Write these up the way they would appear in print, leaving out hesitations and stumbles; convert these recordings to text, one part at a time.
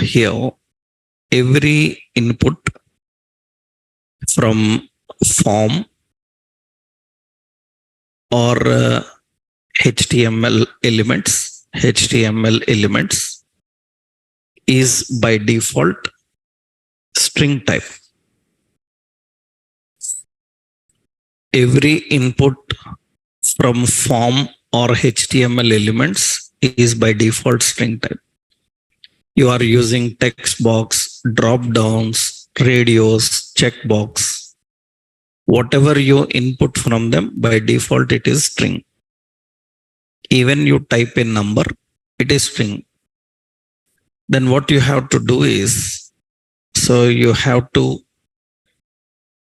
here every input from form or HTML elements is by default string type. Every input from form or HTML elements is by default string type. You are using text box, drop downs, radios, checkbox. Whatever you input from them, by default it is string. Even you type a number, it is string. Then what you have to do is, so you have to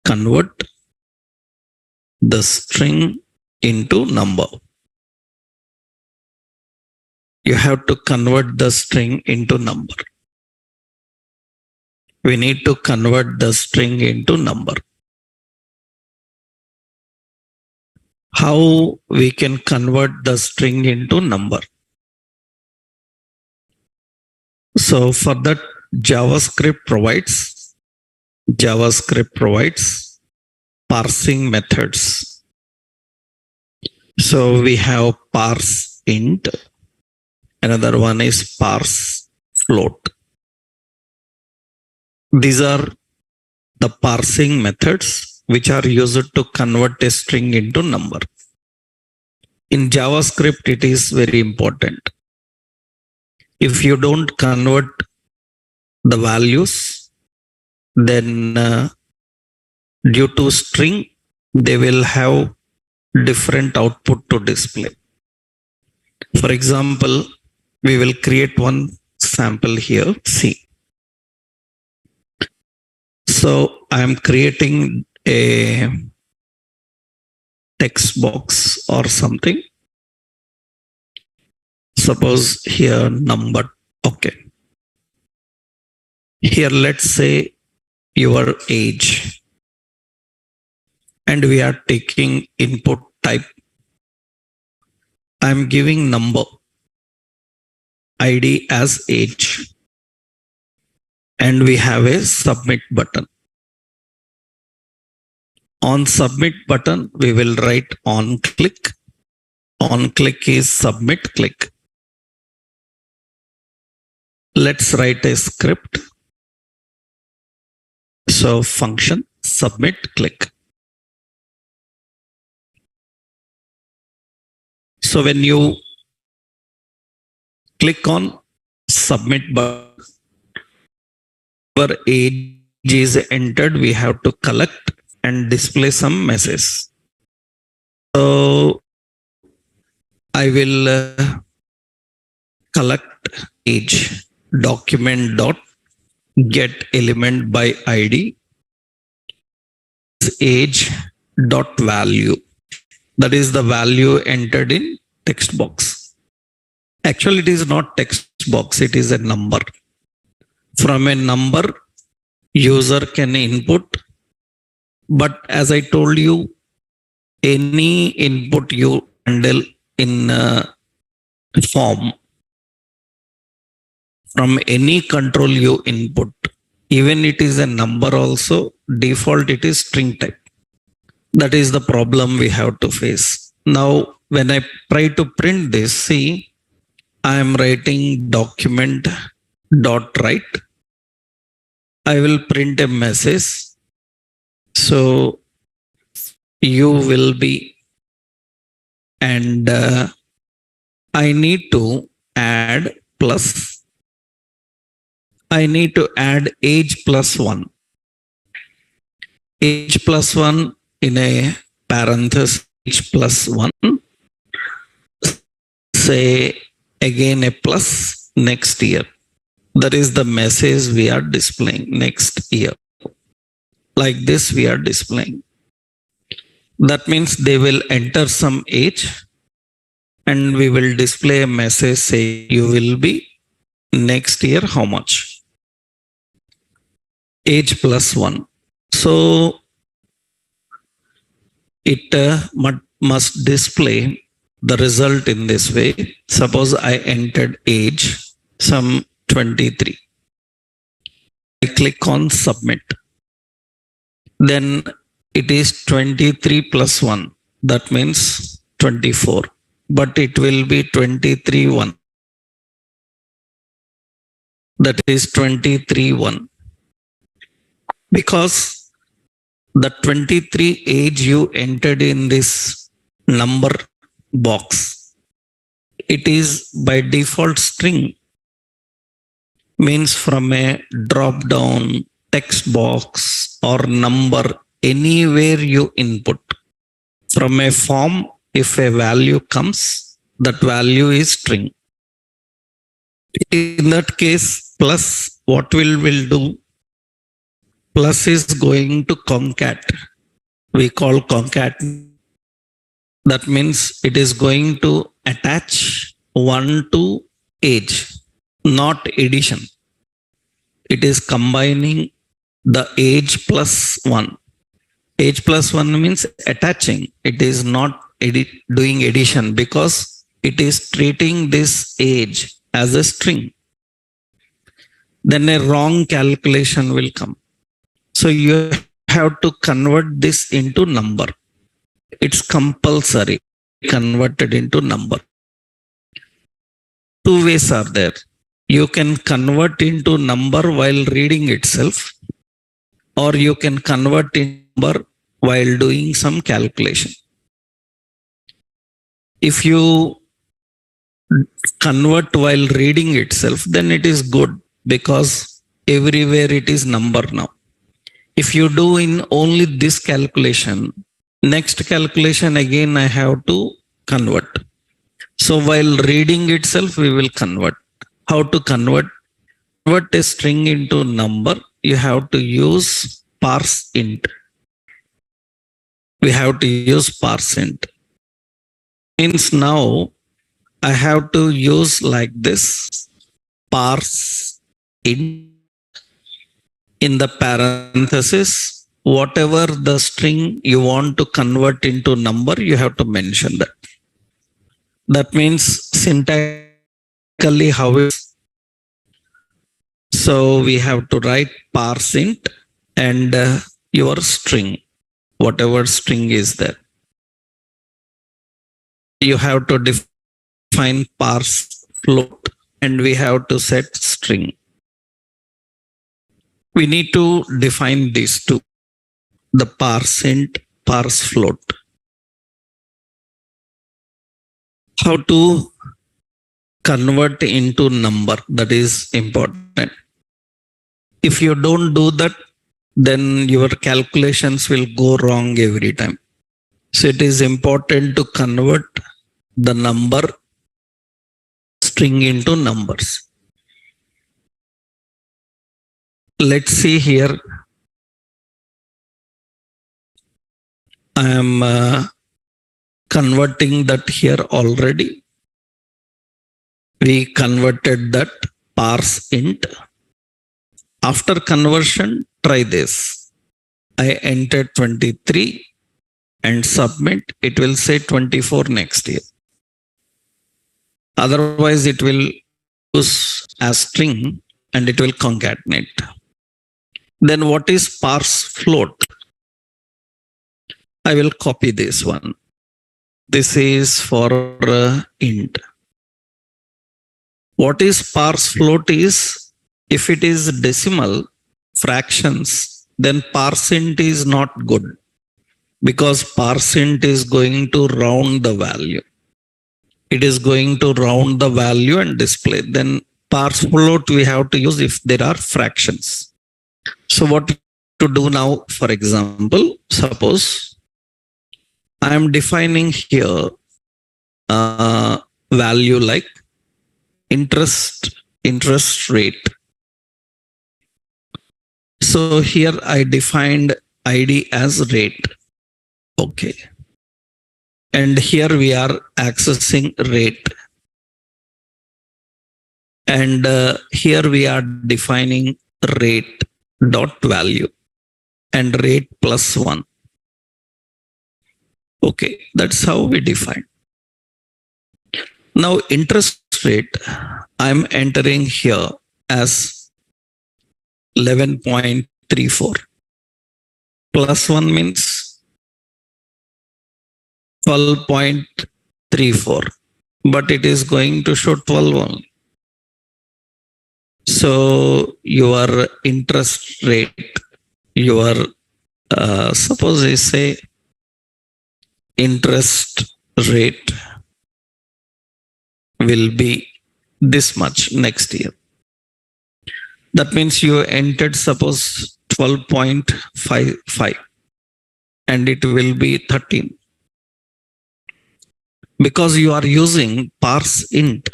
convert the string into number. You have to convert the string into number. We need to convert the string into number. How we can convert the string into number? So for that, JavaScript provides parsing methods. So we have parse int. Another one is parse float. These are the parsing methods which are used to convert a string into number. In JavaScript, it is very important. If you don't convert the values, then due to string, they will have different output to display. For example, we will create one sample here. See. So I am creating a text box or something. Suppose here number. Okay. Here let's say your age. And we are taking input type. I am giving number. ID as age. And we have a submit button. On submit button, we will write on click. On click is submit click. Let's write a script. So function submit click. So when you click on submit button, our age is entered, we have to collect and display some message. So I will collect age document dot get element by ID age dot value. That is the value entered in text box. Actually, it is not text box, it is a number. From a number, user can input. But as I told you, any input you handle in form, from any control you input, even it is a number also, default it is string type. That is the problem we have to face. Now, when I try to print this, see, I am writing document dot write. I will print a message. So you will be, and I need to add plus. I need to add age plus 1. Age plus 1 in a parenthesis, age plus 1. Say again a plus next year. That is the message we are displaying next year. Like this we are displaying. That means they will enter some age and we will display a message saying you will be next year how much? Age plus 1. So it must display the result in this way. Suppose I entered age some 23. click on submit. Then it is 23 plus 1. That means 24. But it will be 23 1. That is 23 1. Because the 23 age you entered in this number box, it is by default string. Means from a drop down text box or number, anywhere you input. From a form, if a value comes, that value is string. In that case, plus, what will do? Plus is going to concat. We call concat. That means it is going to attach 1 to age, not addition. It is combining the age plus 1. Age plus 1 means attaching. It is not doing addition because it is treating this age as a string. Then a wrong calculation will come. So you have to convert this into number. It's compulsory converted into number. Two ways are there. You can convert into number while reading itself, or you can convert into number while doing some calculation. If you convert while reading itself, then it is good because everywhere it is number now. If you do in only this calculation, next calculation again I have to convert. So while reading itself, we will convert. How to convert? Convert a string into number. You have to use parse int. We have to use parse int. Means now I have to use like this, parse int. In the parenthesis, whatever the string you want to convert into number, you have to mention that. That means syntactically how it is. So we have to write parse int and your string, whatever string is there. You have to define parse float and we have to set string. We need to define these two, the parse int, parse float. How to convert into number, that is important. If you don't do that, then your calculations will go wrong every time. So it is important to convert the number string into numbers. Let's see here. I am converting that here already. We converted that parse int. After conversion, try this. I entered 23 and submit. It will say 24 next year. Otherwise, it will use as string and it will concatenate. Then what is parse float? I will copy this one. This is for int. What is parse float is, if it is decimal fractions, then parse int is not good because parse int is going to round the value. It is going to round the value and display. Then parse float we have to use if there are fractions. So what to do now, for example, suppose I am defining here value like interest rate. So here I defined ID as rate. Okay. And here we are accessing rate. And here we are defining rate dot value and rate plus 1. Okay, that's how we define. Now interest rate, I'm entering here as 11.34. Plus 1 means 12.34. But it is going to show 12 only. So your interest rate, your suppose I say interest rate will be this much next year. That means you entered suppose 12.55 and it will be 13. Because you are using parse int.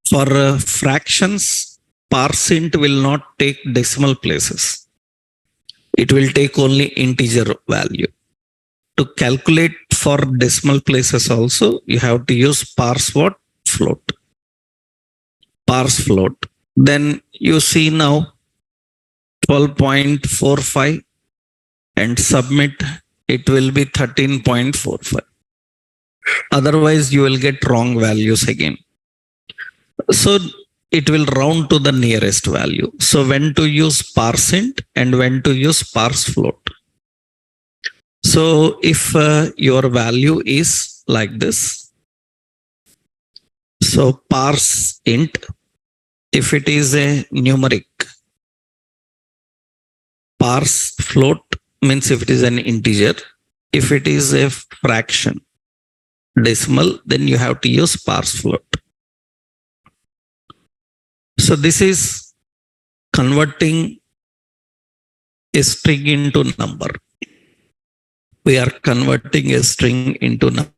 For fractions, parse int will not take decimal places. It will take only integer value. To calculate for decimal places also, you have to use parse what? Float. Parse float. Then you see now 12.45 and submit, it will be 13.45. Otherwise, you will get wrong values again. So it will round to the nearest value. So when to use parse int and when to use parse float. So if your value is like this, so parse int, if it is a numeric, parse float means if it is an integer, if it is a fraction, decimal, then you have to use parse float. So this is converting a string into number. We are converting a string into number.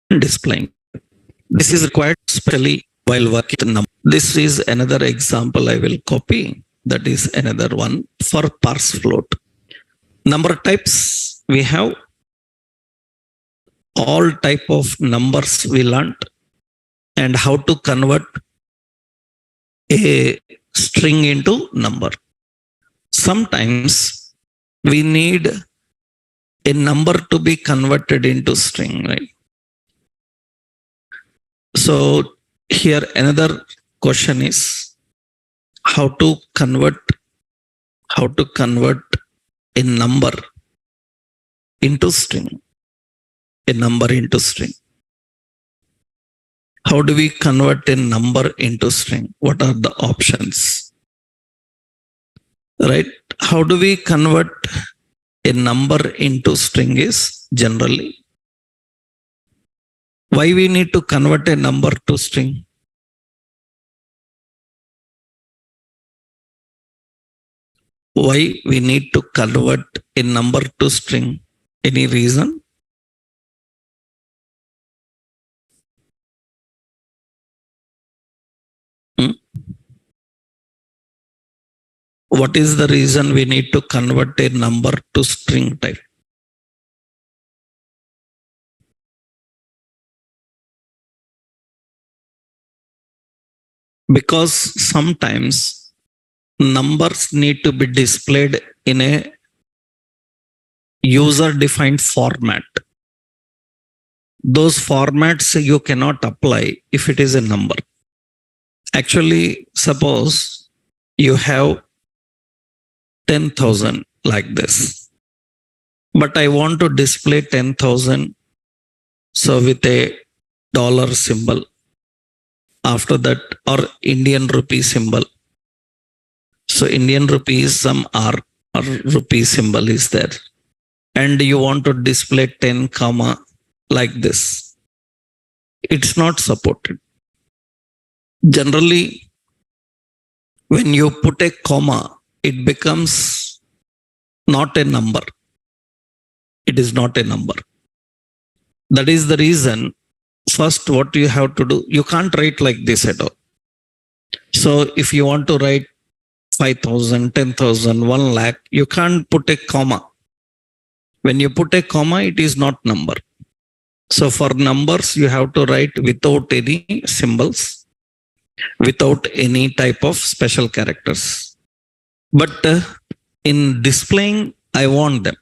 Displaying. This is required especially while working with number. This is another example I will copy. That is another one for parse float. Number types, we have all type of numbers we learned and how to convert a string into number. Sometimes we need a number to be converted into string, right? So here another question is how to convert a number into string. A number into string. How do we convert a number into string? What are the options? Right? How do we convert a number into string is generally. Why we need to convert a number to string? Why we need to convert a number to string? Any reason? What is the reason we need to convert a number to string type? Because sometimes numbers need to be displayed in a user-defined format. Those formats you cannot apply if it is a number. Actually, suppose you have 10,000 like this, but I want to display 10,000 so with a dollar symbol. After that, or Indian rupee symbol. So Indian rupee is some R or rupee symbol is there. And you want to display 10 comma like this. It's not supported. Generally, when you put a comma, it becomes not a number. It is not a number. That is the reason. First, what you have to do, you can't write like this at all. So if you want to write 5,000, 10,000, 1 lakh, you can't put a comma. When you put a comma, it is not number. So for numbers, you have to write without any symbols, without any type of special characters. But in displaying, I want them.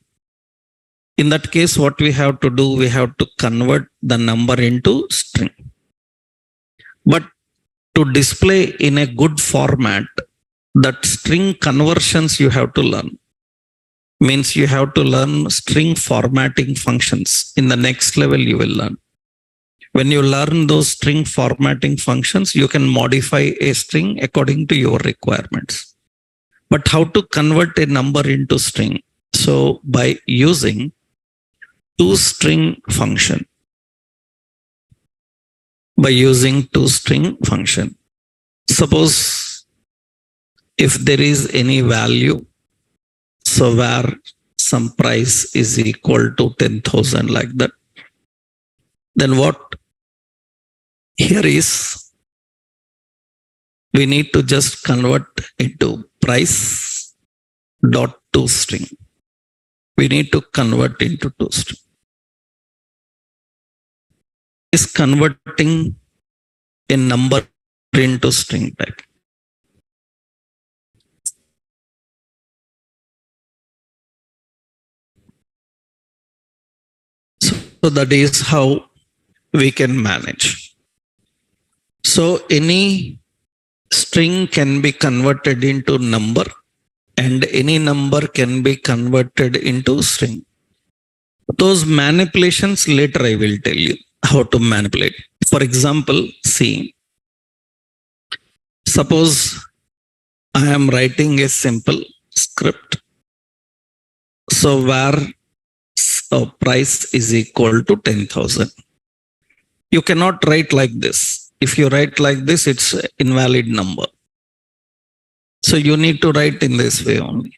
In that case, what we have to do, we have to convert the number into string. But to display in a good format, that string conversions you have to learn. Means you have to learn string formatting functions. In the next level, you will learn. When you learn those string formatting functions, you can modify a string according to your requirements. But how to convert a number into string? So by using toString function. By using toString function. Suppose if there is any value, so where some price is equal to 10,000 like that, then what here is, we need to just convert into price dot toString. We need to convert into toString. Is converting a number into string type. So that is how we can manage. So any string can be converted into number and any number can be converted into string. Those manipulations later I will tell you how to manipulate. For example, see, suppose I am writing a simple script. So where price is equal to 10,000. You cannot write like this. If you write like this, it's an invalid number. So you need to write in this way only.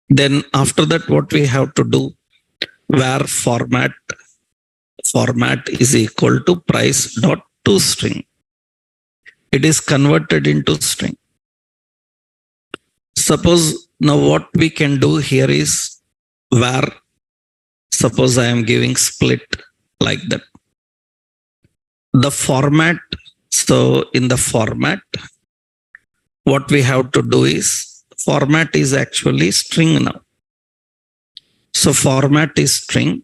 Then after that, what we have to do, where format is equal to price dot toString. It is converted into string. Suppose now what we can do here is where, suppose I am giving split like that. The format, so in the format, what we have to do is, format is actually string now. So format is string.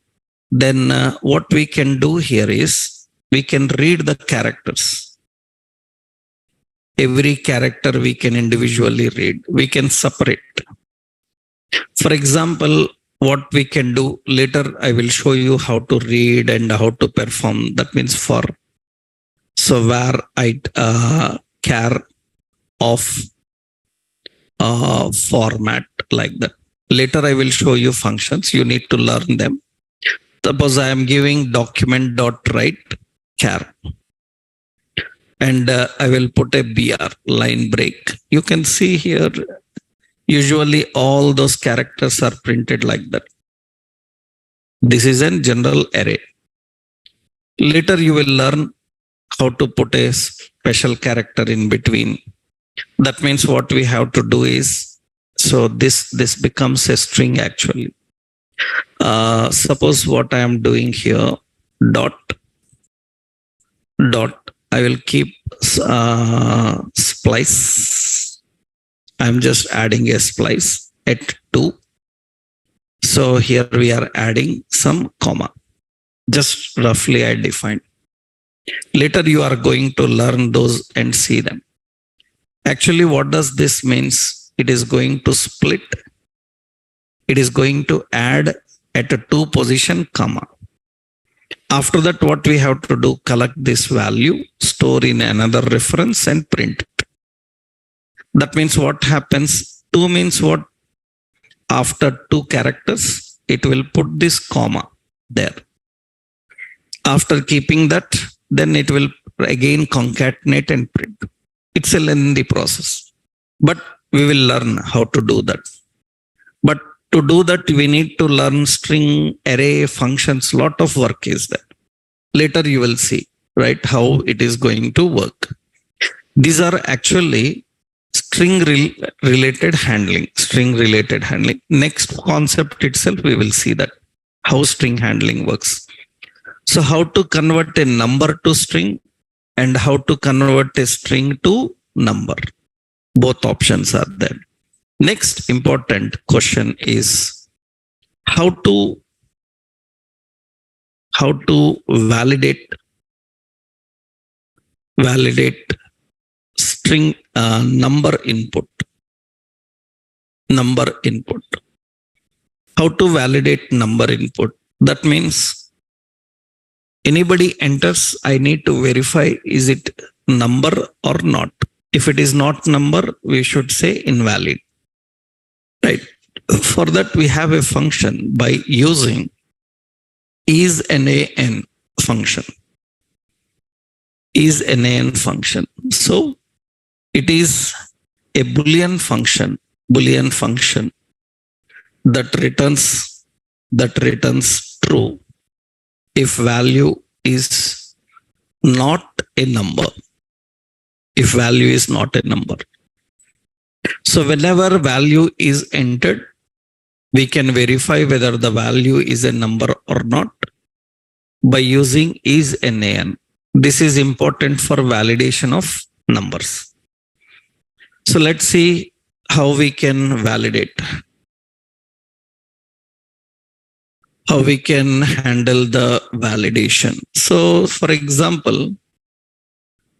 Then what we can do here is, we can read the characters. Every character we can individually read. We can separate. For example, what we can do, later I will show you how to read and how to perform. That means for, so where I care of format like that. Later I will show you functions. You need to learn them. Suppose I am giving document.write char and I will put a BR, line break. You can see here, usually all those characters are printed like that. This is a general array. Later you will learn how to put a special character in between. That means what we have to do is, so this becomes a string actually. Suppose what I am doing here, dot, I will keep splice. I'm just adding a splice at 2. So here we are adding some comma. Just roughly I defined. Later you are going to learn those and see them. Actually, what does this means? It is going to split. It is going to add at a 2 position comma. After that, what we have to do, collect this value, store in another reference and print it. That means what happens? 2 means what? After 2 characters, it will put this comma there. After keeping that, then it will again concatenate and print. It's a lengthy process, but we will learn how to do that. But to do that, we need to learn string, array, functions. Lot of work is there. Later you will see, right, how it is going to work. These are actually string related handling. Next concept itself, we will see that how string handling works. So how to convert a number to string and how to convert a string to number. Both options are there. Next important question is how to how to validate string number input. How to validate number input? That means anybody enters, I need to verify is it number or not. If it is not number, we should say invalid. Right. For that, we have a function by using isNaN function. isNaN function. So it is a Boolean function that returns true if value is not a number. If value is not a number. So whenever value is entered, we can verify whether the value is a number or not by using isNaN. This is important for validation of numbers. So let's see how we can validate. How we can handle the validation. So for example,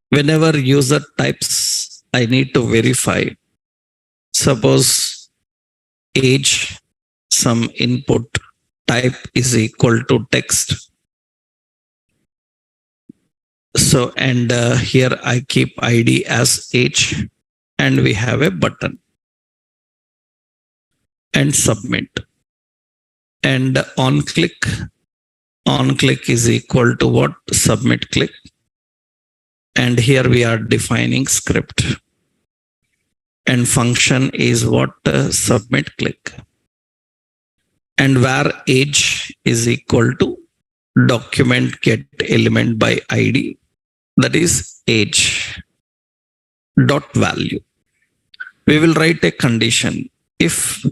whenever user types, I need to verify. Suppose age, some input type is equal to text. So, and here I keep ID as age, and we have a button and submit. And on click is equal to what? Submit click. And here we are defining script. And function is what? Submit click. And where age is equal to document get element by ID. That is age dot value. We will write a condition. If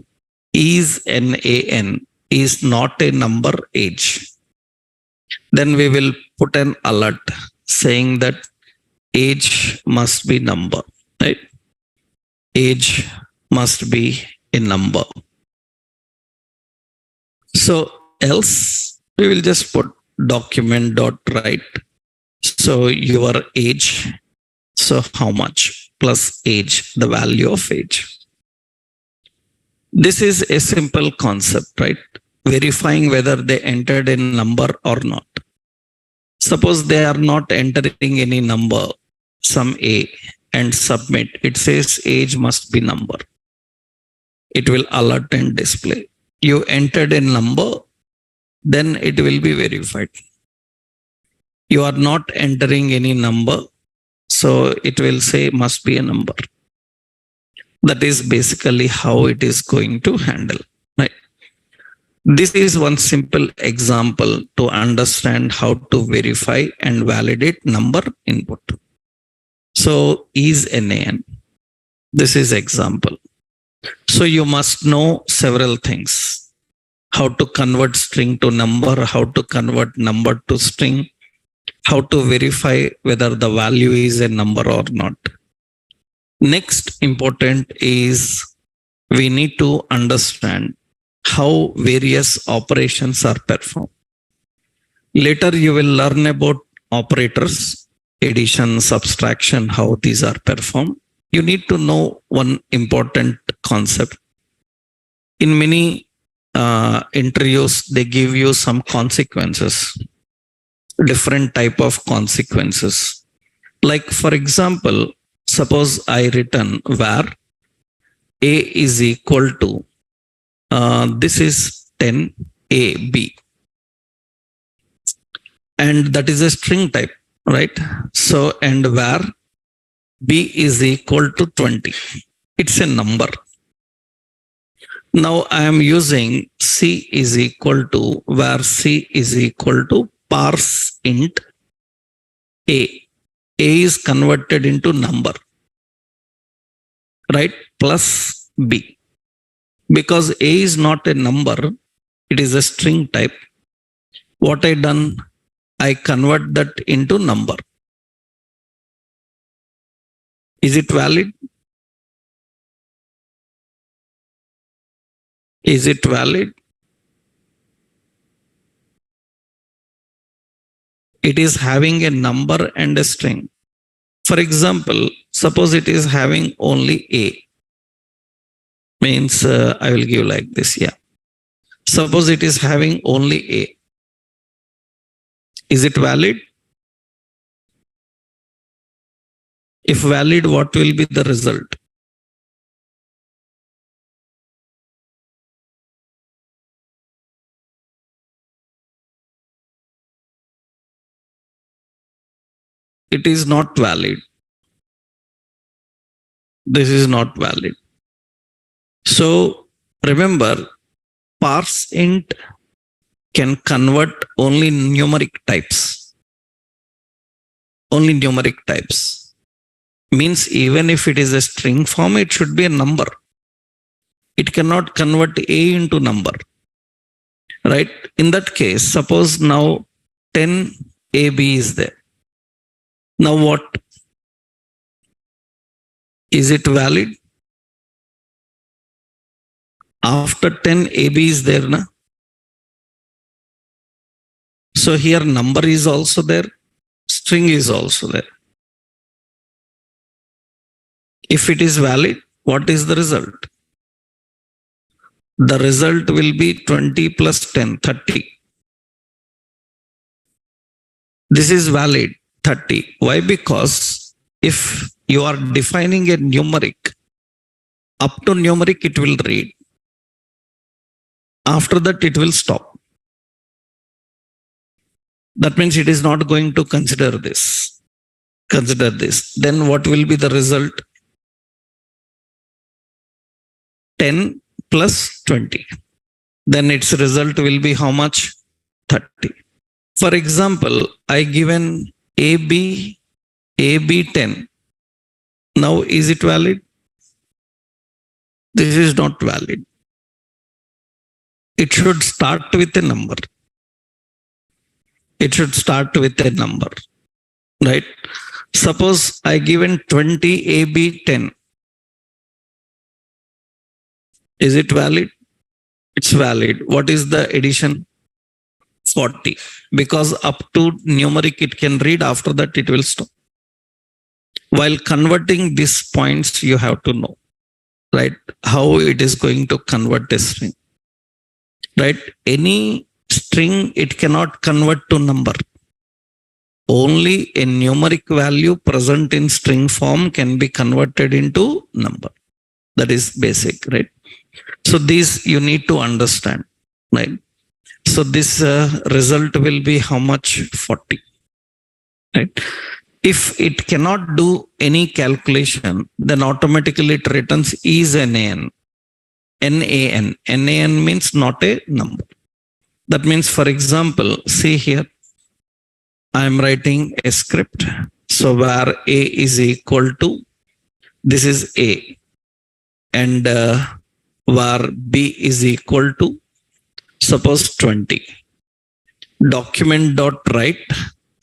isNaN is not a number age, then we will put an alert saying that age must be number, right? Age must be a number. So else we will just put document dot write. So your age, so how much plus age, the value of age. This is a simple concept, right? Verifying whether they entered a number or not. Suppose they are not entering any number, some A, and submit. It says age must be number. It will alert and display. You entered a number, then it will be verified. You are not entering any number, so it will say must be a number. That is basically how it is going to handle. Right? This is one simple example to understand how to verify and validate number input. So isNaN. This is example. So you must know several things. How to convert string to number, how to convert number to string, how to verify whether the value is a number or not. Next important is we need to understand how various operations are performed. Later you will learn about operators, addition, subtraction, how these are performed. You need to know one important concept. In many interviews, they give you some consequences, different type of consequences. Like for example, suppose I return var A is equal to, this is 10AB. And that is a string type, right? So, and var B is equal to 20. It's a number. Now I am using C is equal to, where C is equal to parse int A. A is converted into number, right? Plus B. Because A is not a number, it is a string type. What I done, I convert that into number. Is it valid? Is it valid? it is having a number and a string. For example, suppose it is having only A. Means I will give like this. Yeah. Suppose it is having only A. Is it valid? If valid, what will be the result? It is not valid. This is not valid. So remember, parse int can convert only numeric types. Only numeric types. Means even if it is a string form, it should be a number. It cannot convert A into number. Right? In that case, suppose now 10 AB is there. Now what? Is it valid? After 10 AB is there, na? So here number is also there, string is also there. If it is valid, what is the result? The result will be 20 plus 10, 30. This is valid, 30. Why? Because if you are defining a numeric, up to numeric it will read. After that it will stop. That means it is not going to consider this. Consider this. Then what will be the result? 10 plus 20. Then its result will be how much? 30. For example, I given AB 10. Now is it valid? This is not valid. It should start with a number. It should start with a number, right? Suppose I given 20 AB 10. Is it valid? It's valid. What is the addition? 40. Because up to numeric it can read, after that it will stop. While converting these points, you have to know, right, how it is going to convert a string. Right? Any string, it cannot convert to number. Only a numeric value present in string form can be converted into number. That is basic, right? So this you need to understand, right? So this result will be how much? 40, right? If it cannot do any calculation, then automatically it returns is NaN. NaN. NaN means not a number. That means, for example, see here, I am writing a script. So where A is equal to, this is A, and where B is equal to, suppose 20. Document dot write.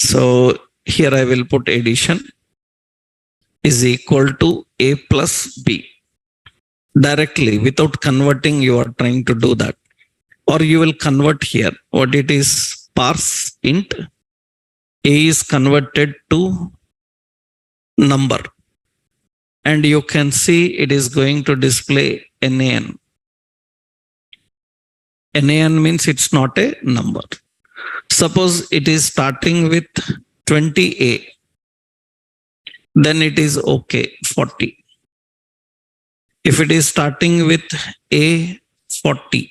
So here I will put addition is equal to A plus B. Directly, without converting, you are trying to do that. Or you will convert here. What it is? Parse int. A is converted to number. And you can see it is going to display NaN. NaN means it's not a number. Suppose it is starting with 20A. Then it is okay, 40. If it is starting with A40,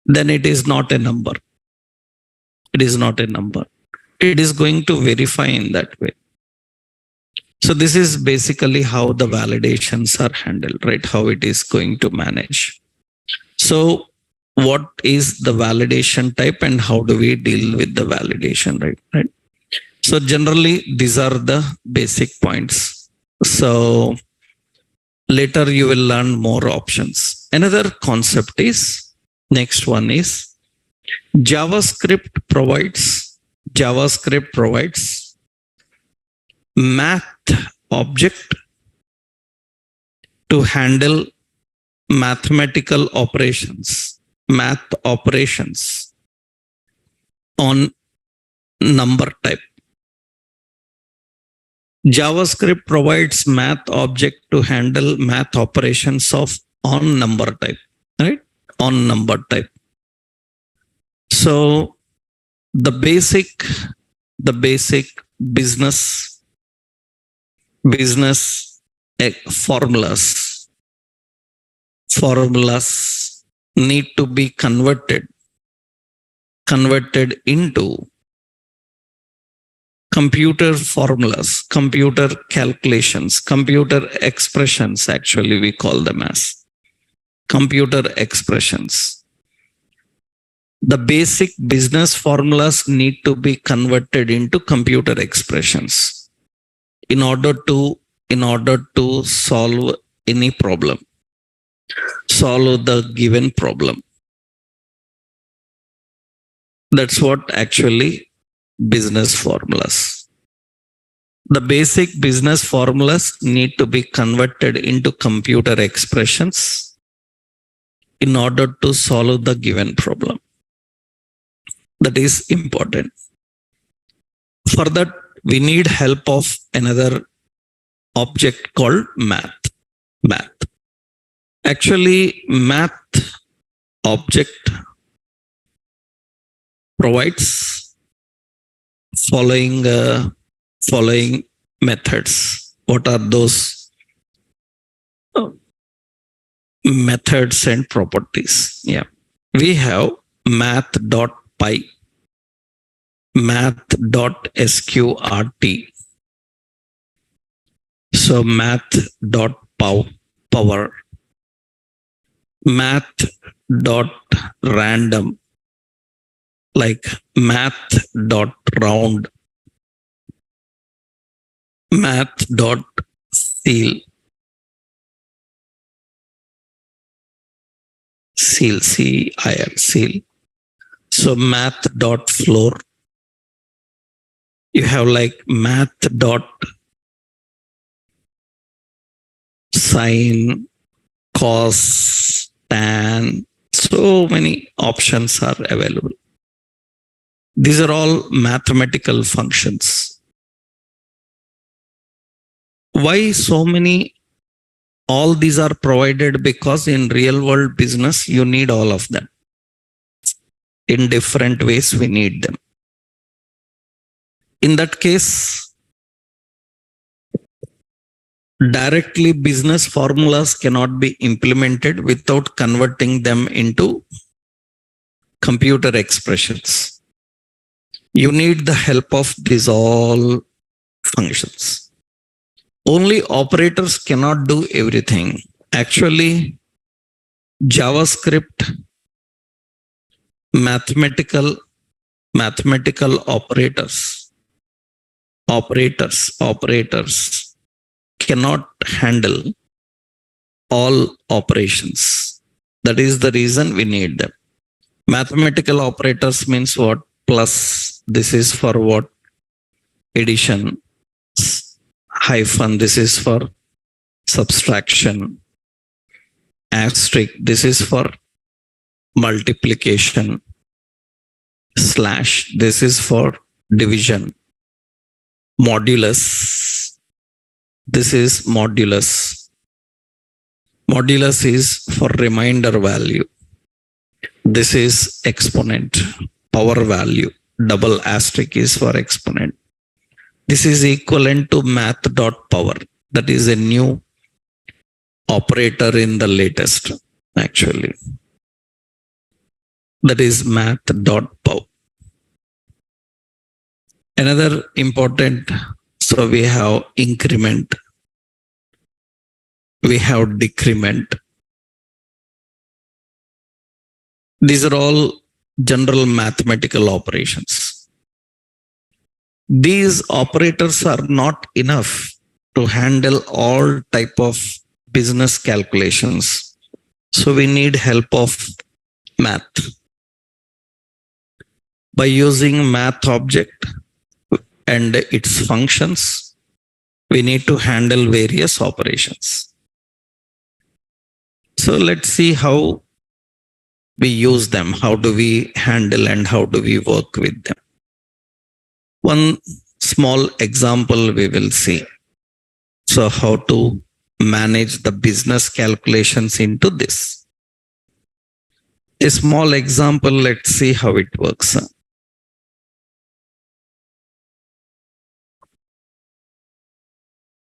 then it is not a number. It is not a number. It is going to verify in that way. So this is basically how the validations are handled, right? How it is going to manage. So what is the validation type and how do we deal with the validation, right? So generally, these are the basic points. So later you will learn more options. Another concept is, next one is JavaScript provides math object to handle mathematical operations, math operations on number type. JavaScript provides math object to handle math operations of on number type, right? On number type. So the basic business formulas need to be converted into computer formulas, computer calculations, computer expressions. Actually, we call them as computer expressions. The basic business formulas need to be converted into computer expressions in order to solve any problem, solve the given problem. That's what actually business formulas. The basic business formulas need to be converted into computer expressions in order to solve the given problem. That is important. For that, we need help of another object called math. Actually, math object provides following methods. What are those methods and properties? Yeah, we have math.py, math.sqrt. So math.power, math.random, like math.round, math.seal, seal. So math.floor. You have like math.sine, cos, tan. So many options are available. These are all mathematical functions. Why so many? All these are provided because in real world business, you need all of them. In different ways, we need them. In that case, directly business formulas cannot be implemented without converting them into computer expressions. You need the help of these all functions. Only operators cannot do everything. Actually, JavaScript, mathematical operators cannot handle all operations. That is the reason we need them. Mathematical operators means what? Plus, this is for what? Addition. Hyphen, this is for subtraction. Asterisk, this is for multiplication. Slash, this is for division. Modulus, this is modulus. Modulus is for remainder value. This is exponent, power value. Double asterisk is for exponent. This is equivalent to math.power. That is a new operator in the latest, actually. That is math.power. Another important, so we have increment, we have decrement. These are all general mathematical operations. These operators are not enough to handle all type of business calculations. So we need help of math. By using math object and its functions, we need to handle various operations. So let's see how we use them. How do we handle and how do we work with them? One small example we will see. So how to manage the business calculations into this. A small example, let's see how it works.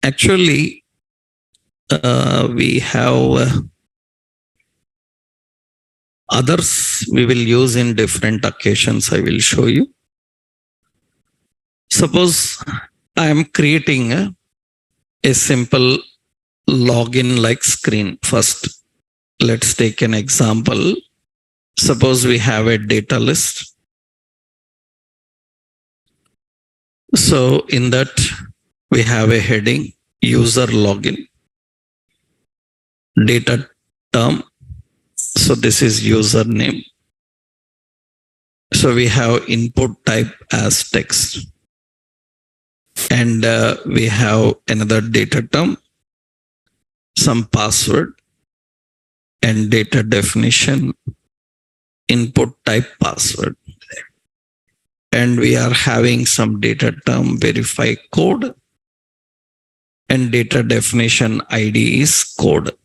Actually, we have others we will use in different occasions. I will show you. Suppose I am creating a simple login like screen. First, let's take an example. Suppose we have a data list. So in that, we have a heading, user login, data term. So this is username. So we have input type as text. And we have another data term, some password, and data definition, input type password. And we are having some data term verify code, and data definition ID is code.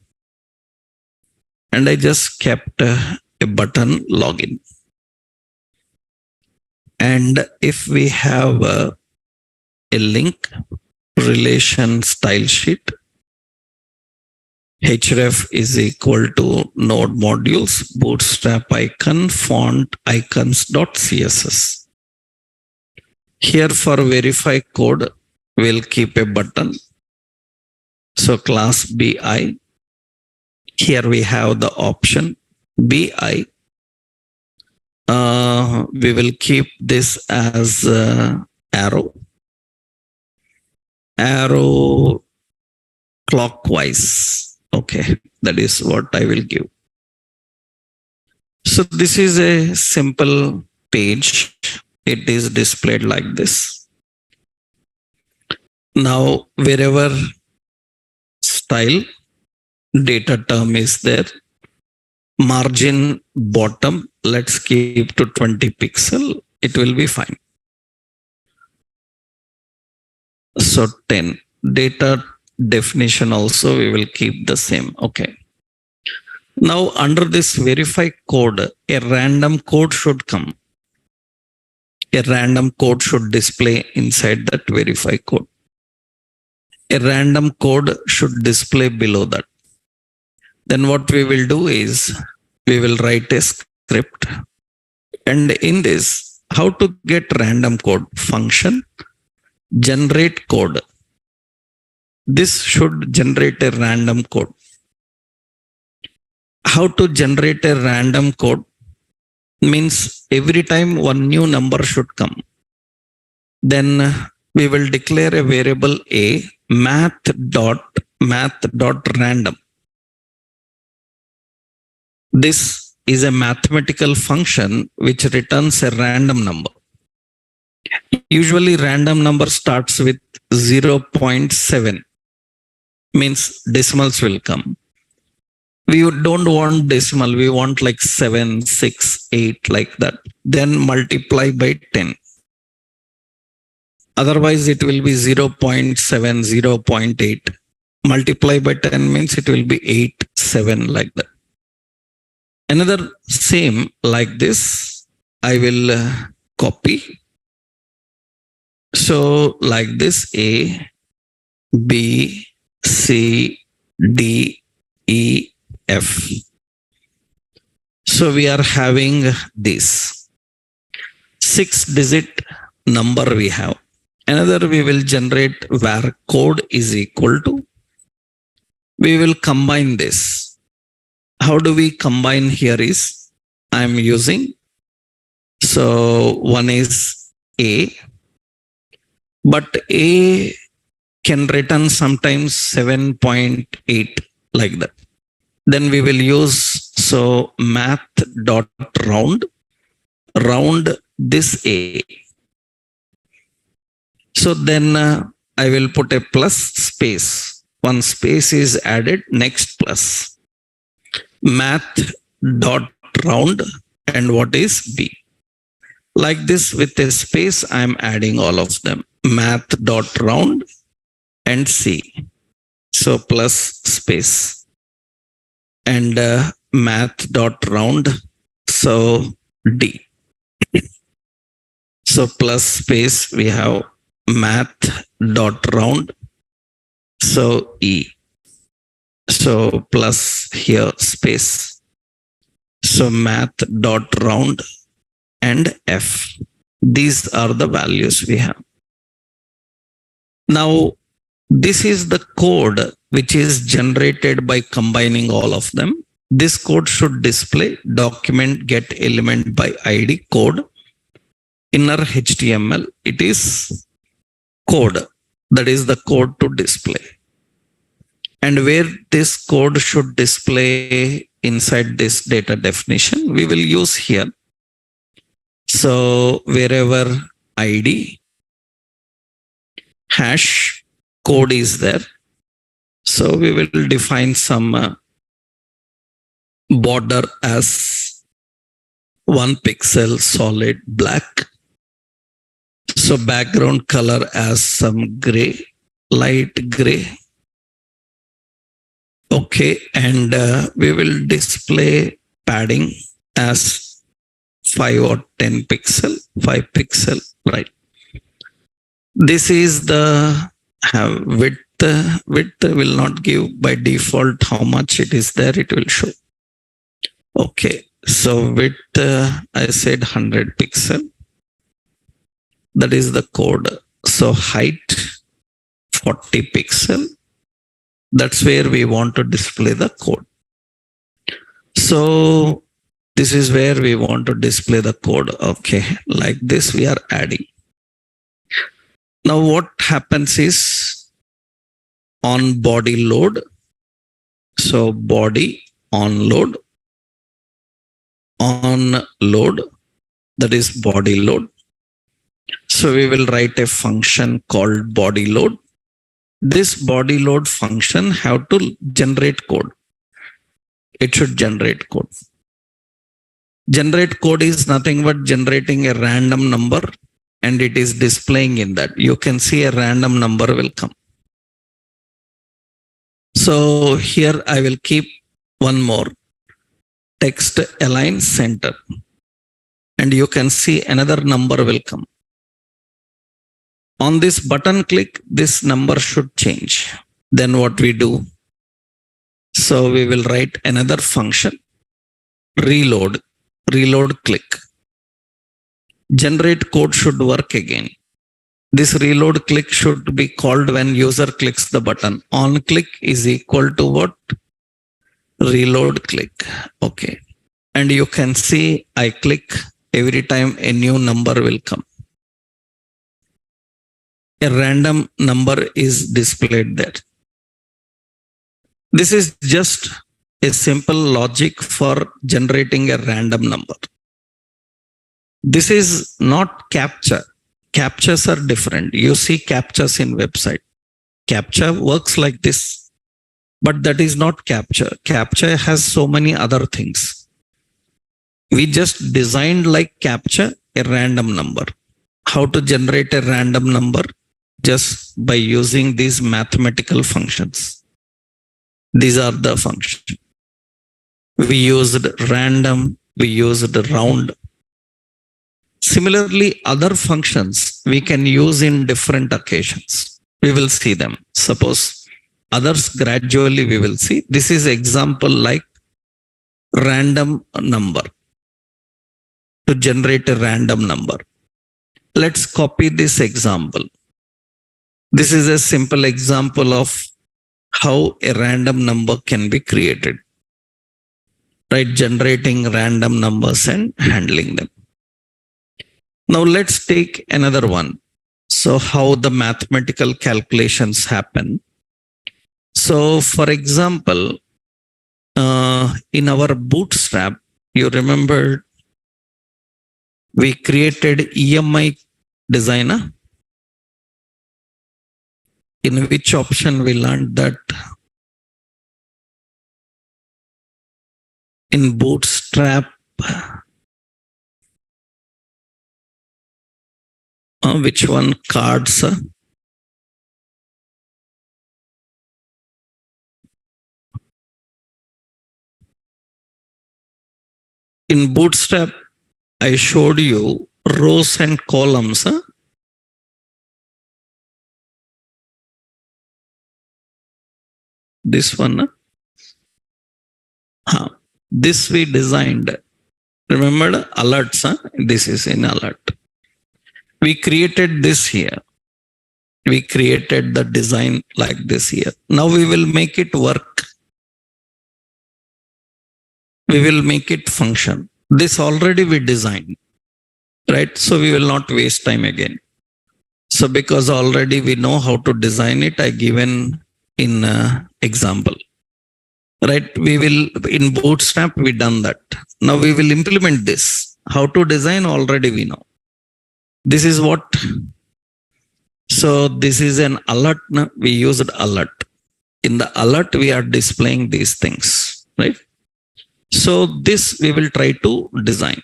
And I just kept a button login. And if we have a link relation style sheet, href is equal to node modules, bootstrap icon, font icons.css. Here for verify code, we'll keep a button. So class BI. Here we have the option BI. We will keep this as arrow clockwise. Okay, that is what I will give. So this is a simple page. It is displayed like this. Now, wherever style data term is there, margin bottom, let's keep to 20 pixel. It will be fine. So 10. Data definition also we will keep the same. Okay. Now under this verify code, a random code should come. A random code should display inside that verify code. A random code should display below that. Then what we will do is we will write a script. And in this, how to get random code function, generate code. This should generate a random code. How to generate a random code means every time one new number should come. Then we will declare a variable a math.random. This is a mathematical function which returns a random number. Usually random number starts with 0.7, means decimals will come. We don't want decimal, we want like 7, 6, 8 like that. Then multiply by 10. Otherwise it will be 0.7, 0.8. Multiply by 10 means it will be 8, 7 like that. Another same like this, I will copy. So like this, A, B, C, D, E, F. So we are having this 6-digit number we have. Another we will generate where code is equal to. We will combine this. How do we combine here is I am using. So one is A, but A can return sometimes 7.8 like that. Then we will use so math.round, round this A. So then I will put a plus space. One space is added, next plus. Math.round and what is B. Like this with a space, I'm adding all of them. Math.round and C. So plus space and math.round. So D. So plus space, we have math.round. So E. So plus here space. So math.round and F. These are the values we have. Now, this is the code which is generated by combining all of them. This code should display document get element by ID code. Inner HTML, it is code. That is the code to display. And where this code should display inside this data definition, we will use here. So wherever ID hash code is there, so we will define some border as 1 pixel solid black. So background color as some gray, light gray. Okay, and we will display padding as 5 or 10 pixel, 5 pixel, right? This is the width. Width will not give by default how much it is there, it will show. Okay, so width, I said 100 pixel. That is the code. So height 40 pixel. That's where we want to display the code. So this is where we want to display the code. Okay, like this we are adding. Now what happens is on body load. So body on load, that is body load. So we will write a function called body load. This body load function have to generate code. It should generate code. Generate code is nothing but generating a random number and it is displaying in that. You can see a random number will come. So here I will keep one more text align center and you can see another number will come. On this button click, this number should change. Then what we do? So we will write another function, reload click. Generate code should work again. This reload click should be called when user clicks the button. On click is equal to what? Reload click. Okay. And you can see I click every time a new number will come. A random number is displayed there. This is just a simple logic for generating a random number. This is not CAPTCHA. CAPTCHAs are different. You see CAPTCHAs in website. CAPTCHA works like this, but that is not CAPTCHA. CAPTCHA has so many other things. We just designed like CAPTCHA, a random number. How to generate a random number? Just by using these mathematical functions. These are the functions. We used random, we used round. Similarly, other functions we can use in different occasions. We will see them. Suppose others gradually we will see. This is example like random number. To generate a random number. Let's copy this example. This is a simple example of how a random number can be created. Right, generating random numbers and handling them. Now let's take another one. So how the mathematical calculations happen. So for example, in our Bootstrap, you remember we created EMI designer. In which option we learned that? In Bootstrap, Which one? Cards. In Bootstrap, I showed you rows and columns. This one. This we designed. Remember alerts? This is in alert. We created this here. We created the design like this here. Now we will make it work. We will make it function. This already we designed, right? So we will not waste time again. So because already we know how to design it, I given in example, right? We will in Bootstrap, we done that. Now we will implement this. How to design already we know. This is what. So this is an alert. We used alert. In the alert, we are displaying these things, right? So this we will try to design.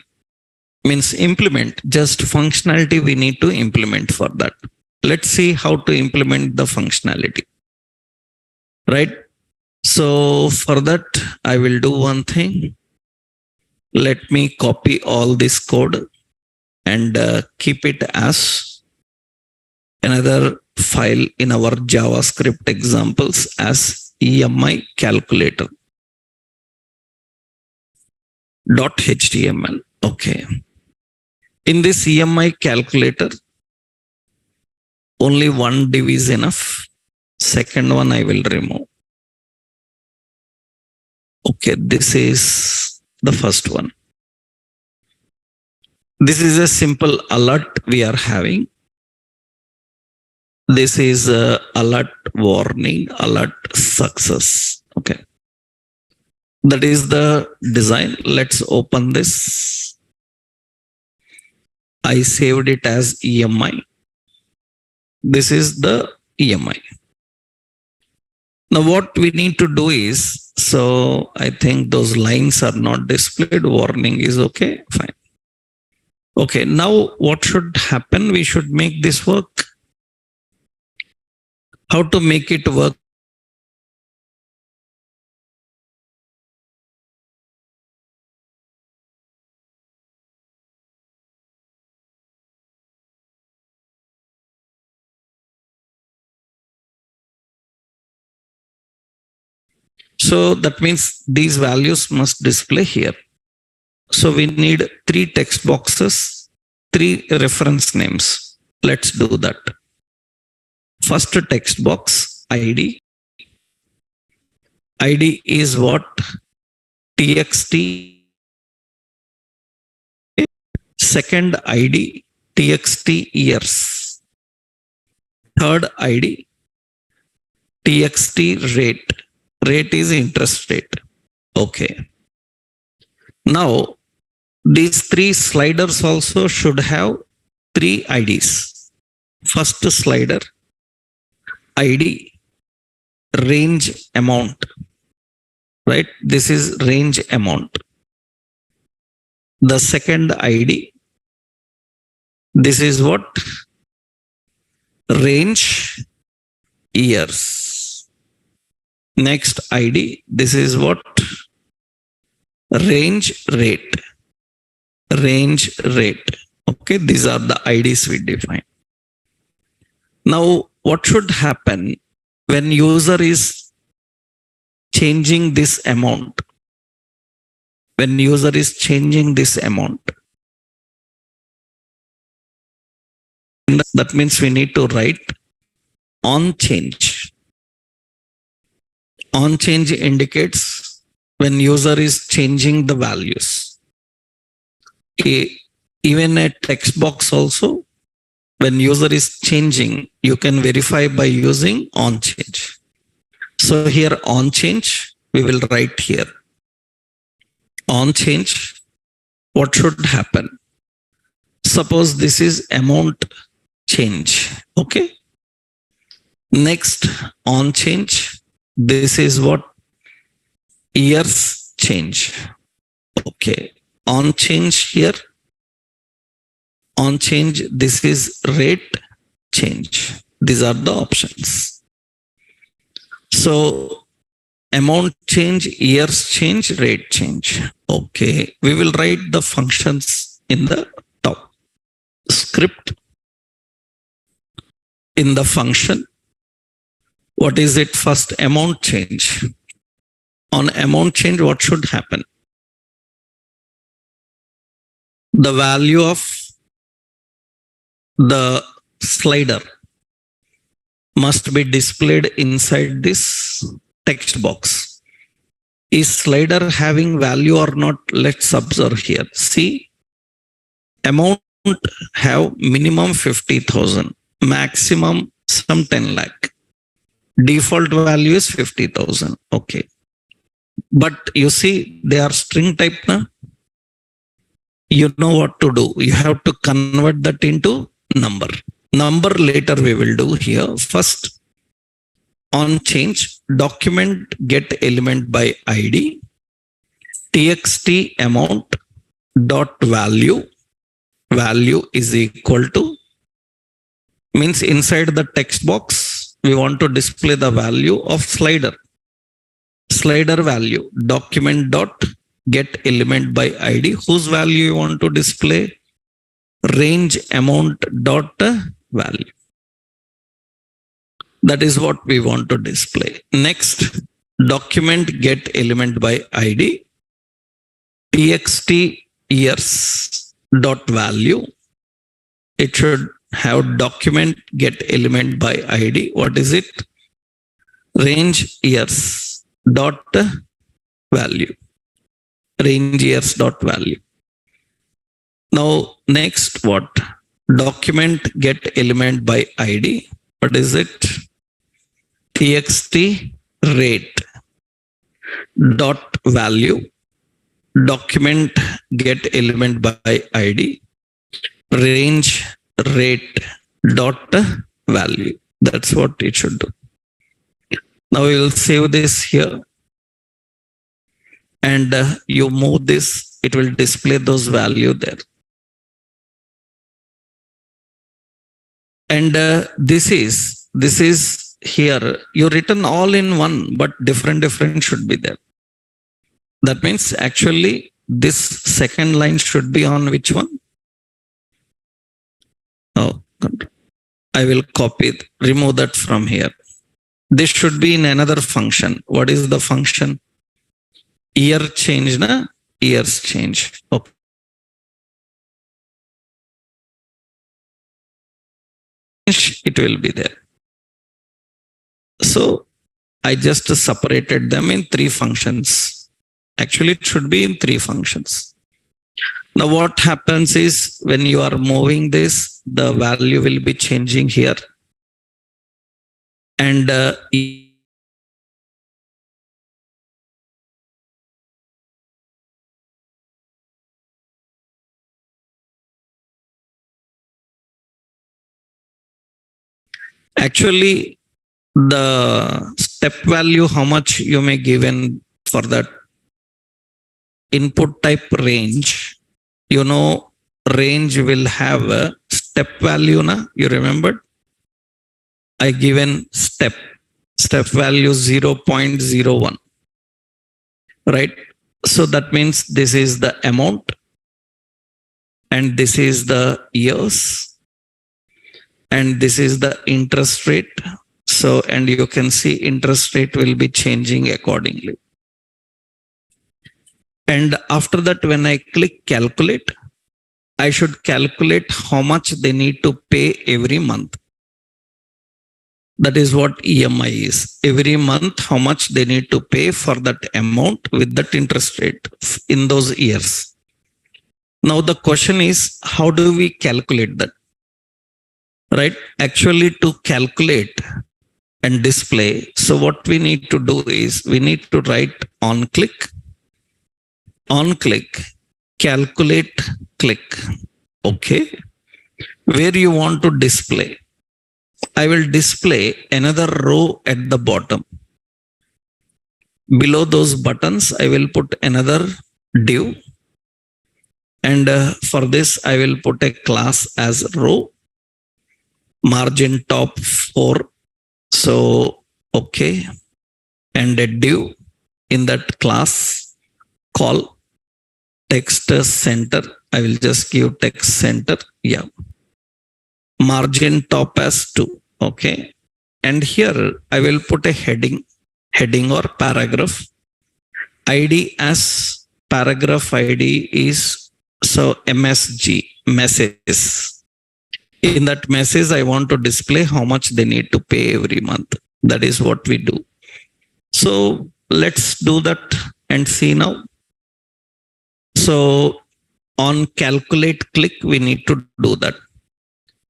Means implement, just functionality we need to implement for that. Let's see how to implement the functionality, right? So for that, I will do one thing. Let me copy all this code and keep it as another file in our JavaScript examples as EMI calculator .html. Okay. In this EMI calculator, only one div is enough. Second one I will remove. Okay, this is the first one. This is a simple alert we are having. This is a alert warning, alert success. Okay. That is the design. Let's open this. I saved it as EMI. This is the EMI. Now what we need to do is, so I think those lines are not displayed. Warning is okay. Fine. Okay. Now what should happen? We should make this work. How to make it work? So that means these values must display here. So we need 3 text boxes, 3 reference names. Let's do that. First text box, ID. ID is what? TXT. Second ID, TXT years. Third ID, TXT rate. Rate is interest rate. Okay. Now, these 3 sliders also should have 3 IDs. First slider, ID, range amount, right? This is range amount. The second ID, this is what? Range years. Next ID, this is what? Range rate. Range rate. Okay, these are the IDs we define. Now, what should happen when user is changing this amount? When user is changing this amount, that means we need to write on change. On change indicates when user is changing the values. Even a text box also, when user is changing, you can verify by using on change. So here on change, we will write here. On change, what should happen? Suppose this is amount change. Okay. Next, on change, this is what? Years change. Okay. On change here, On change, this is rate change. These are the options. So amount change, years change, rate change. Okay, we will write the functions in the top. Script in the function. What is it? First, amount change. On amount change, what should happen? The value of the slider must be displayed inside this text box. Is slider having value or not? Let's observe here. See, amount have minimum 50,000, maximum some 10 lakh. Default value is 50,000. Okay. But you see, they are string type now. You know what to do. You have to convert that into number. Number later we will do here. First, on change, document get element by ID, txt amount dot value. Value is equal to, means inside the text box, we want to display the value of slider. Slider value, document dot get element by ID. Whose value you want to display? Range amount dot value. That is what we want to display. Next, document get element by ID, txt years dot value. It should have document get element by ID. What is it? Range years dot value. Range years dot value. Now next, what? Document get element by ID. What is it? txt rate dot value. Document get element by ID. Range rate dot value. That's what it should do. Now we will save this here. And you move this, it will display those value there. And this is here. You written all in one, but different should be there. That means actually this second line should be on which one? Oh, I will copy it, remove that from here. This should be in another function. What is the function? Year change, na? Years change. Okay. It will be there. So I just separated them in three functions. Actually, it should be in three functions. Now what happens is when you are moving this, the value will be changing here. And actually the step value, how much you may given for that input type range, you know, range will have a step value, na? You remembered? I given step value 0.01, right? So that means this is the amount and this is the years and this is the interest rate. So, and you can see interest rate will be changing accordingly. And after that, when I click calculate, I should calculate how much they need to pay every month. That is what EMI is. Every month, how much they need to pay for that amount with that interest rate in those years. Now the question is, how do we calculate that? Right? Actually, to calculate and display, so what we need to do is we need to write on click, calculate, click. Okay. Where you want to display? I will display another row at the bottom. Below those buttons, I will put another div. And for this, I will put a class as row, margin top 4. So, okay. And a div in that class call text center. I will just give text center. Yeah. Margin top as 2. Okay. And here I will put a heading or paragraph. ID as paragraph ID is so MSG, messages. In that message, I want to display how much they need to pay every month. That is what we do. So let's do that and see now. So on calculate click, we need to do that.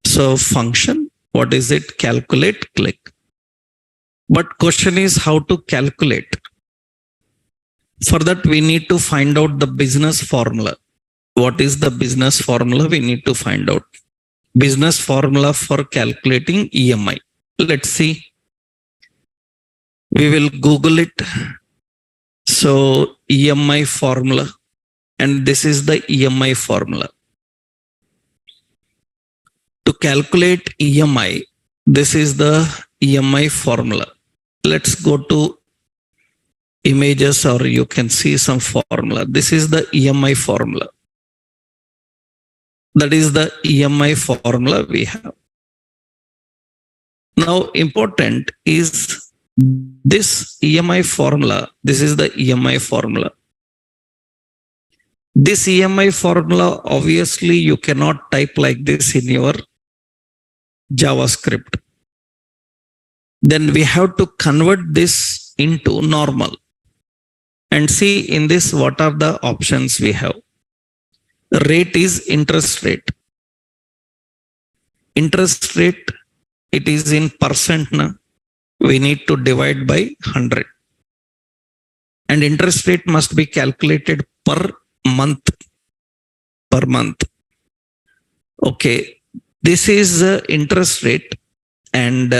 So function, what is it? Calculate click. But question is how to calculate. For that, we need to find out the business formula. What is the business formula? We need to find out. Business formula for calculating EMI. Let's see. We will Google it. So EMI formula. And this is the EMI formula. To calculate EMI, this is the EMI formula. Let's go to images, or you can see some formula. This is the EMI formula. That is the EMI formula we have. Now, important is this EMI formula. This is the EMI formula. This EMI formula, obviously, you cannot type like this in your JavaScript. Then we have to convert this into normal. And see in this, what are the options we have? Rate is interest rate. Interest rate, it is in percent. Na? We need to divide by 100. And interest rate must be calculated per month. Per month. Okay. This is interest rate, and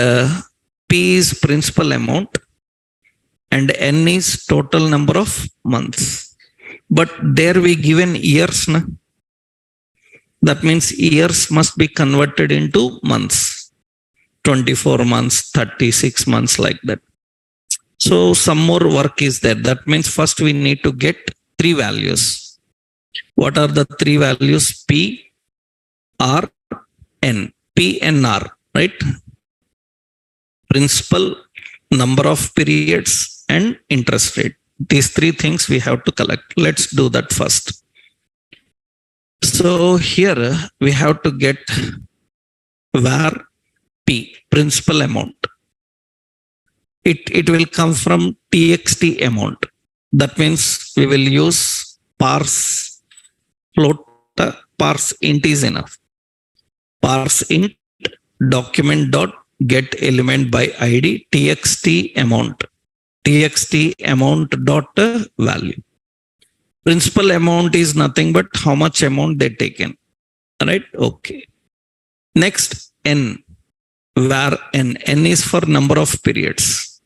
P is principal amount, and N is total number of months. But there we given years. Na? That means years must be converted into months. 24 months, 36 months, like that. So some more work is there. That means first we need to get 3 values. What are the 3 values? P, R, N. P, N, R, right? Principal, number of periods, and interest rate. These 3 things we have to collect. Let's do that first. So here we have to get var P, principal amount. It will come from txt amount. That means we will use parse float, parse int is enough. Parse int document dot get element by id txt amount. Txt amount dot value. Principal amount is nothing but how much amount they taken. Right? Okay. Next, N. Var N. N is for number of periods.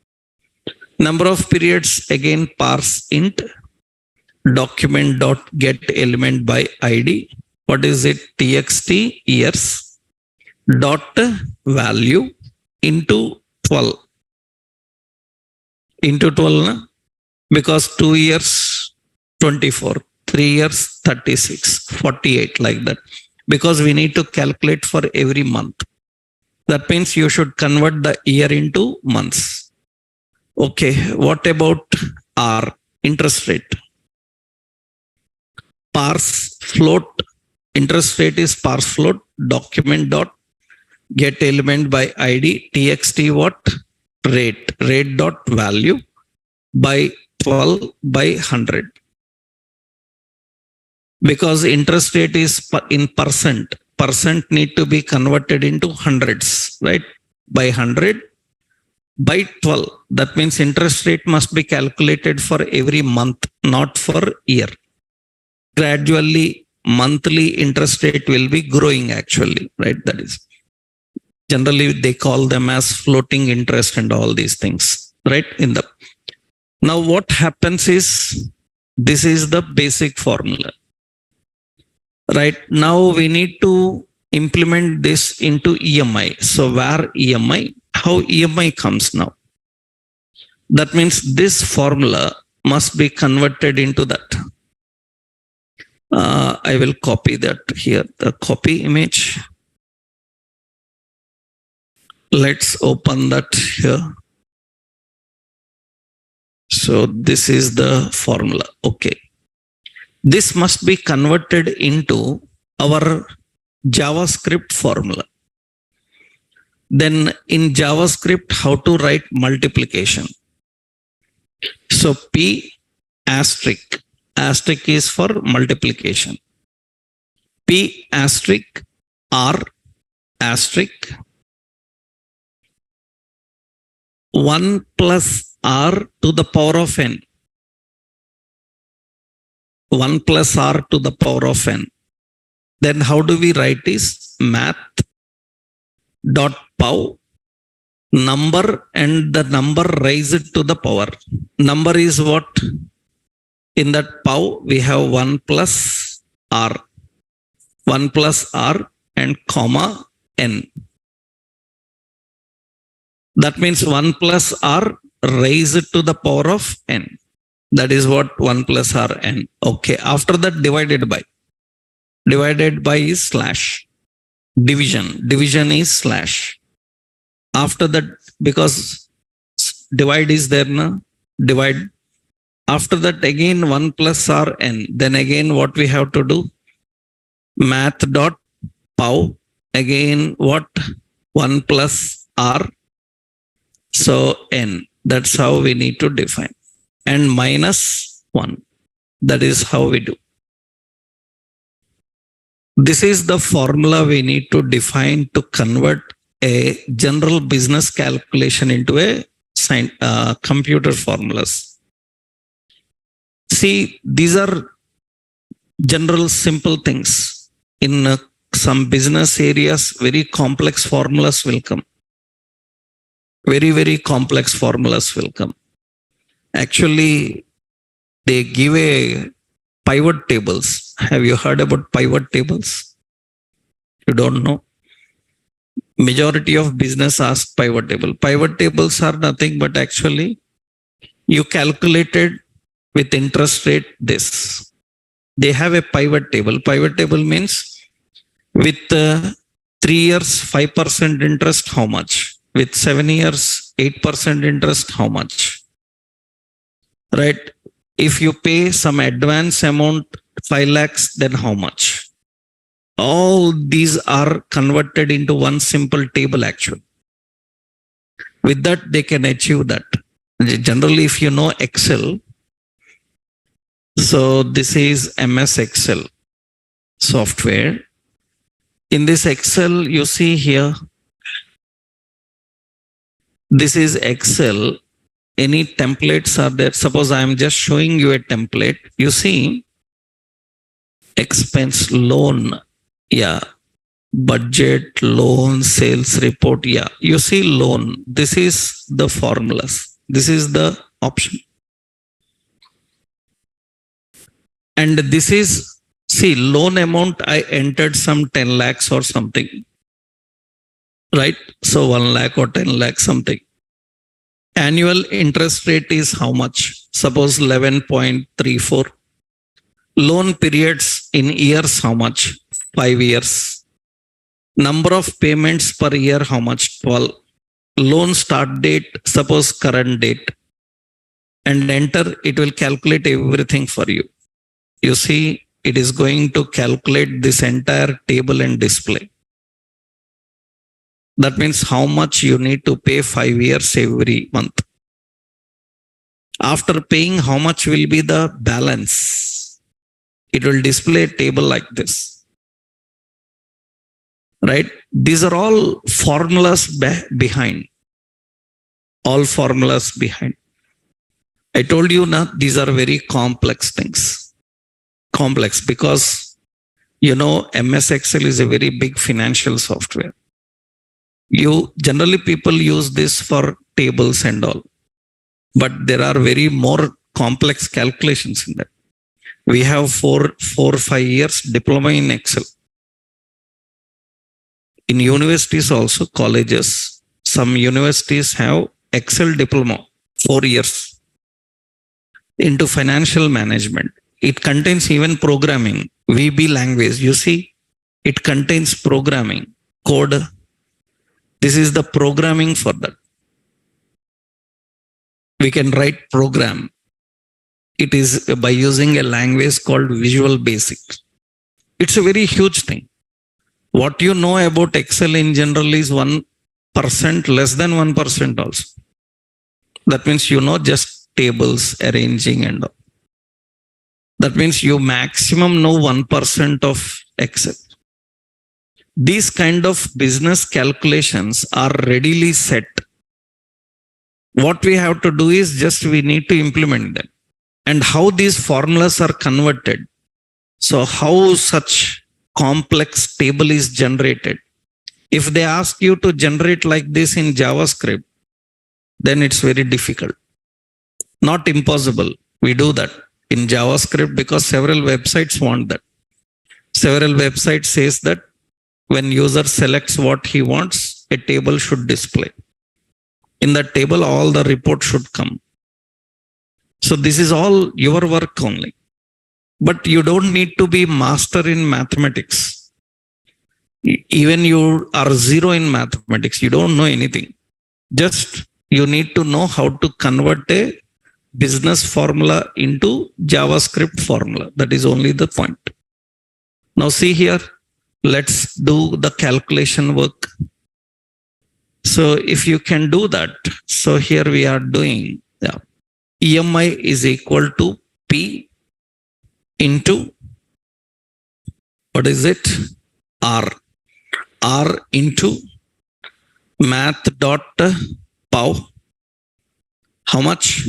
Number of periods, again parse int document dot get element by id. What is it? Txt years dot value into 12. Into 12, na? Because 2 years 24, 3 years 36, 48, like that. Because we need to calculate for every month. That means you should convert the year into months. Okay, what about R, interest rate? Parse float, interest rate is parse float, document dot get element by id txt what? Rate dot value by 12 by 100. Because interest rate is in percent need to be converted into hundreds, right? By 100 by 12. That means interest rate must be calculated for every month, not for year. Gradually, monthly interest rate will be growing actually, right? That is. Generally, they call them as floating interest and all these things, right? Now, what happens is, this is the basic formula. Right now we need to implement this into EMI. So where EMI, how EMI comes now? That means this formula must be converted into that. I will copy that here, the copy image. Let's open that here. So this is the formula. Okay. This must be converted into our JavaScript formula. Then in JavaScript, how to write multiplication. So P asterisk, asterisk is for multiplication. P asterisk R asterisk 1 plus R to the power of N. 1 plus R to the power of N. Then how do we write this? Math dot pow number and the number raised to the power. Number is what? In that pow we have 1 plus R. 1 plus R and comma N. That means 1 plus R raised to the power of N. That is what 1 plus R N. Okay. After that divided by. Divided by is slash. Division. Division is slash. After that, because divide is there now. Divide. After that again 1 plus R N. Then again what we have to do? Math dot pow. Again what? 1 plus R. So N. That's how we need to define. And minus 1. That is how we do. This is the formula we need to define to convert a general business calculation into a computer formulas. See, these are general simple things. In some business areas, very complex formulas will come. Very, very complex formulas will come. Actually, they give a pivot tables. Have you heard about pivot tables? You don't know. Majority of business ask pivot table. Pivot tables are nothing but actually you calculated with interest rate this. They have a pivot table. Pivot table means with 3 years 5% interest, how much? With 7 years 8% interest, how much? Right? If you pay some advance amount 5 lakhs, then how much? All these are converted into one simple table actually. With that, they can achieve that. Generally, if you know Excel, so this is MS Excel software. In this Excel, you see here, this is Excel. Any templates are there. Suppose I am just showing you a template. You see, expense loan. Yeah. Budget, loan, sales report. Yeah. You see loan. This is the formulas. This is the option. And this is, see, loan amount, I entered some 10 lakhs or something. Right? So 1 lakh or 10 lakh something. Annual interest rate is how much? Suppose 11.34. Loan periods in years, how much? 5 years. Number of payments per year, how much? 12. Loan start date, suppose current date. And enter, it will calculate everything for you. You see, it is going to calculate this entire table and display. That means how much you need to pay 5 years every month. After paying, how much will be the balance? It will display a table like this. Right? These are all formulas behind. All formulas behind. I told you now, these are very complex things. Complex because, you know, MS Excel is a very big financial software. You generally people use this for tables and all, but there are very more complex calculations in that. We have 5 years diploma in Excel. In universities also, colleges, some universities have Excel diploma, 4 years into financial management. It contains even programming, VB language. You see, it contains programming code. This is the programming for that. We can write program. It is by using a language called Visual Basic. It's a very huge thing. What you know about Excel in general is 1%, less than 1% also. That means you know just tables, arranging and all. That means you maximum know 1% of Excel. These kind of business calculations are readily set. What we have to do is just we need to implement them. And how these formulas are converted. So how such complex table is generated. If they ask you to generate like this in JavaScript, then it's very difficult. Not impossible. We do that in JavaScript because several websites want that. Several websites says that when user selects what he wants, a table should display. In that table, all the report should come. So this is all your work only. But you don't need to be master in mathematics. Even you are zero in mathematics, you don't know anything. Just you need to know how to convert a business formula into JavaScript formula. That is only the point. Now see here, let's do the calculation work. So if you can do that, so here we are doing, EMI is equal to P into, what is it? R. R into math.pow. How much?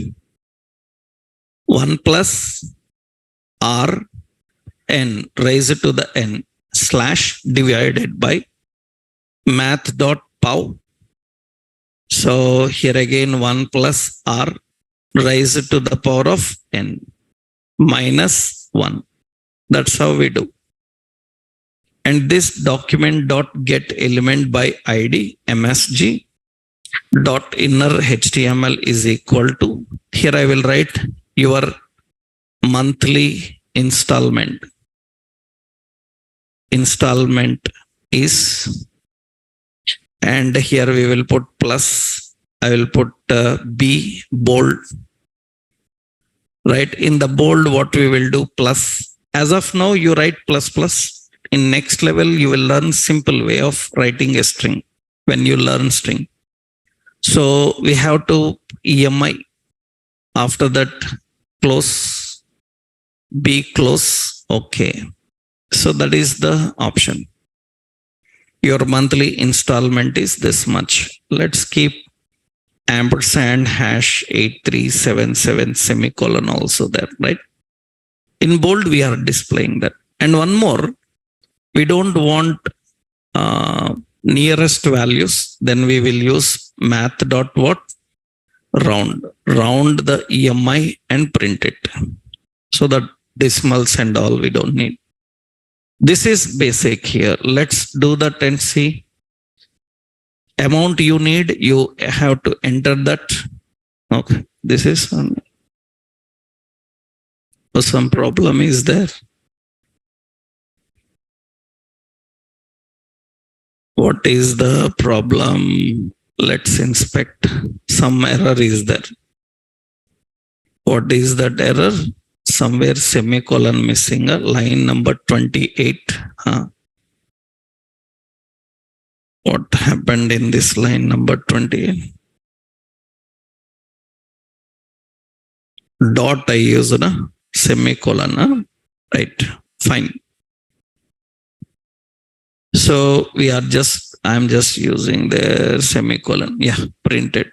1 plus R n raised to the n slash divided by math.pow. So here again 1 plus R raised to the power of n minus 1. That's how we do. And this document dot get element by ID MSG dot inner HTML is equal to, here I will write your monthly installment. Installment is, and here we will put plus, I will put B bold. Right, in the bold what we will do plus. As of now you write plus plus. In next level you will learn simple way of writing a string when you learn string. So we have to EMI. After that close, B close, okay. So that is the option. Your monthly installment is this much. Let's keep ampersand hash 8377 semicolon also there, right? In bold we are displaying that. And one more, we don't want nearest values, then we will use math dot what? Round. Round the EMI and print it. So that decimals and all we don't need. This is basic here. Let's do that and see. Amount you need, you have to enter that. Okay, this is some problem is there. What is the problem? Let's inspect. Some error is there. What is that error? Somewhere semicolon missing, line number 28. What happened in this line number 28? Dot I used, semicolon, right? Fine. So we are just, I'm just using the semicolon. Yeah, printed.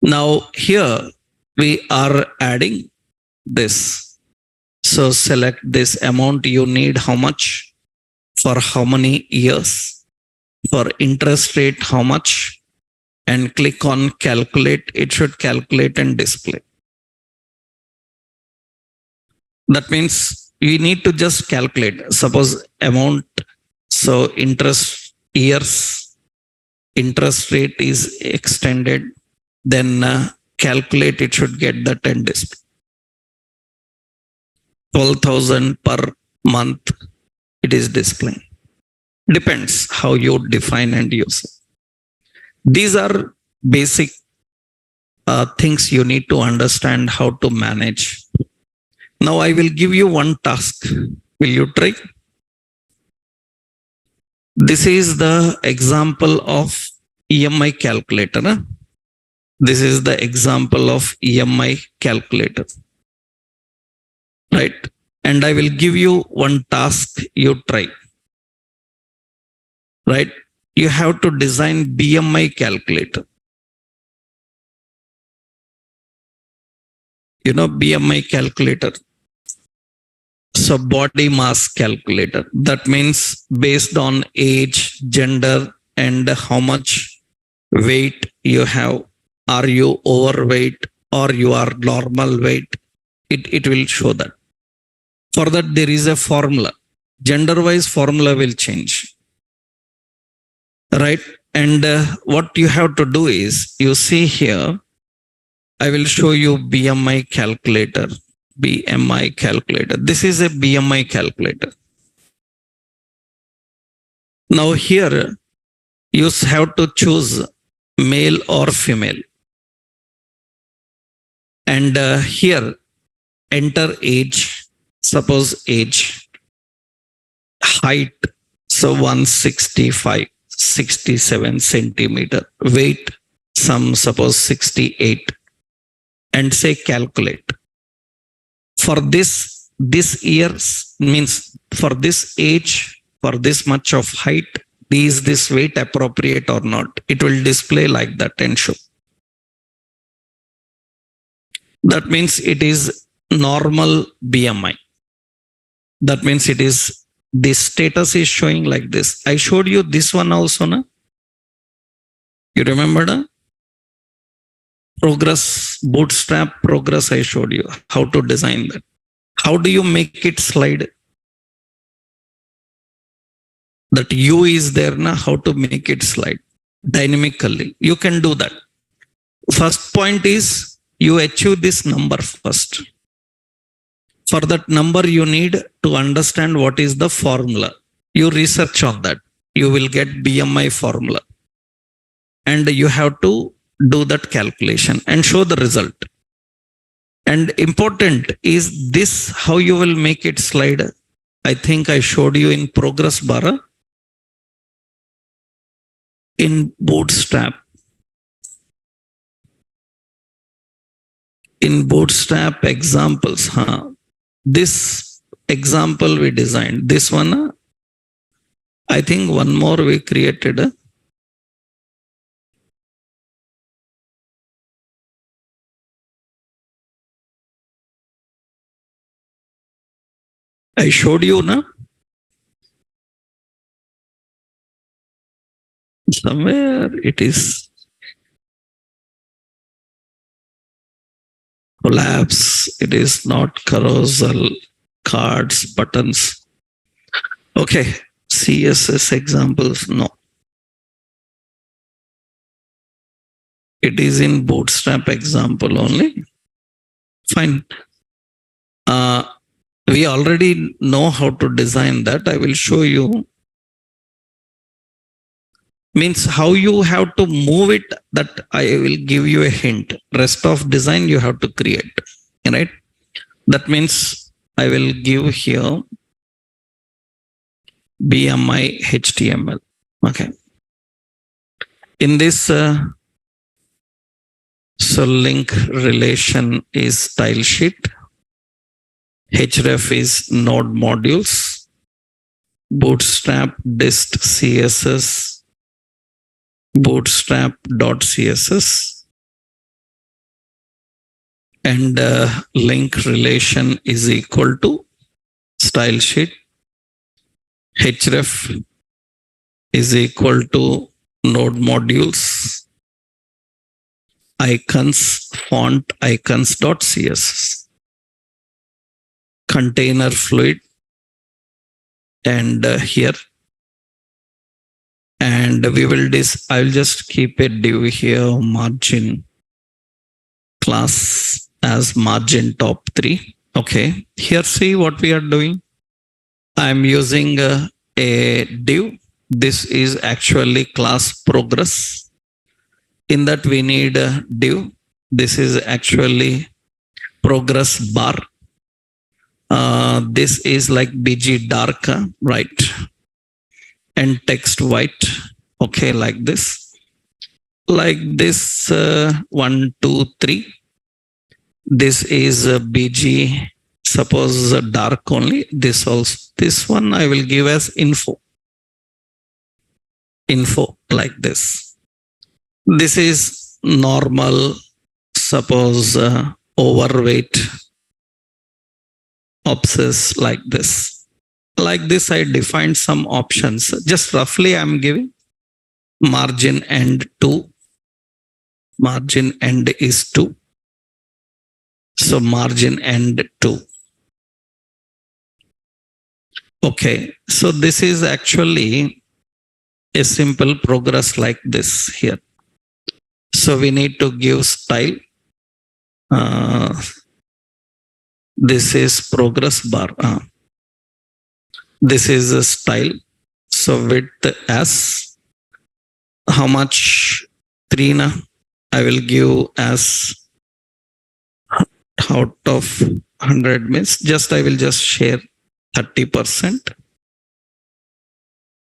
Now here we are adding this. So select this amount you need, how much, for how many years, for interest rate how much, and click on calculate. It should calculate and display. That means you need to just calculate. Suppose amount, so interest rate is extended, then calculate, it should get that and display. 12,000 per month it is displaying. Depends how you define and use it. These are basic things you need to understand how to manage. Now I will give you one task. Will you try? This is the example of EMI calculator. This is the example of EMI calculator. Right? And I will give you one task, you try. Right? You have to design BMI calculator. You know BMI calculator. So body mass calculator. That means based on age, gender, and how much weight you have. Are you overweight or you are normal weight? It will show that. For that, there is a formula. Gender-wise formula will change. Right? And what you have to do is, you see here, I will show you BMI calculator. BMI calculator. This is a BMI calculator. Now here, you have to choose male or female. And here, enter age. Suppose age. Height. So 165, 67 centimeter. Weight, suppose 68. And say calculate. For this years means for this age, for this much of height, is this weight appropriate or not? It will display like that and show. That means it is normal BMI. That means it is, this status is showing like this. I showed you this one also, na? You remember, na? Progress, bootstrap progress, I showed you how to design that. How do you make it slide? That U is there, na? How to make it slide dynamically? You can do that. First point is you achieve this number first. For that number, you need to understand what is the formula. You research on that. You will get BMI formula. And you have to do that calculation and show the result. And important is this, how you will make it slide. I think I showed you in progress bar. In bootstrap. In bootstrap examples, this example we designed. This one, I think one more we created. I showed you, na? Somewhere it is. Collapse. It is not carousel, cards, buttons. Okay. CSS examples. No. It is in bootstrap example only. Fine. We already know how to design that. I will show you. Means how you have to move it, that I will give you a hint. Rest of design you have to create. Right? That means I will give here BMI HTML. Okay. In this, so link relation is style sheet. Href is node modules. Bootstrap dist CSS. Bootstrap.css. And link relation is equal to style sheet. Href is equal to node modules. Icons, font icons.css. container fluid and here. And we will I will just keep a div here, margin class as margin top 3. Okay, here see what we are doing. I'm using a div. This is actually class progress. In that we need a div. This is actually progress bar. This is like BG dark, right? And text white. Okay, like this. Like this, 1, 2, 3. This is BG, suppose dark only. This also, this one I will give as info. Info like this. This is normal, suppose overweight, obsess like this. Like this, I defined some options. Just roughly I'm giving margin end 2. Margin end is 2. So margin end 2. Okay, so this is actually a simple progress like this here. So we need to give style. This is progress bar. This is a style. So width as how much? 3 na? I will give as out of 100 means just I will just share 30%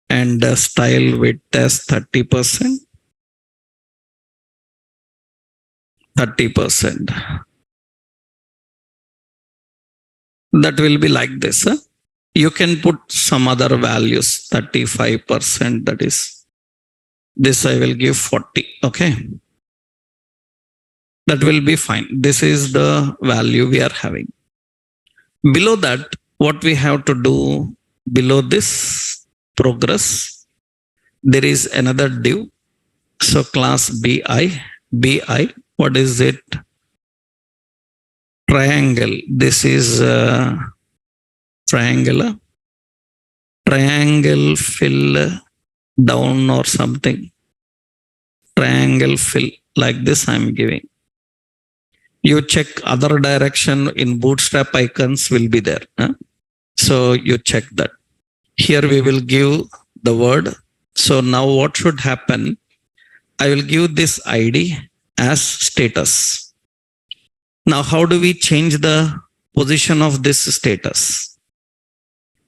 and style width as 30%. 30%. That will be like this. You can put some other values, 35%, that is. This I will give 40. Okay. That will be fine. This is the value we are having. Below that, what we have to do below this progress, there is another div. So class BI, what is it? Triangle. This is triangular. Triangle fill down or something. Triangle fill like this I'm giving. You check other direction in Bootstrap icons will be there. So you check that. Here we will give the word. So now what should happen? I will give this ID as status. Now how do we change the position of this status?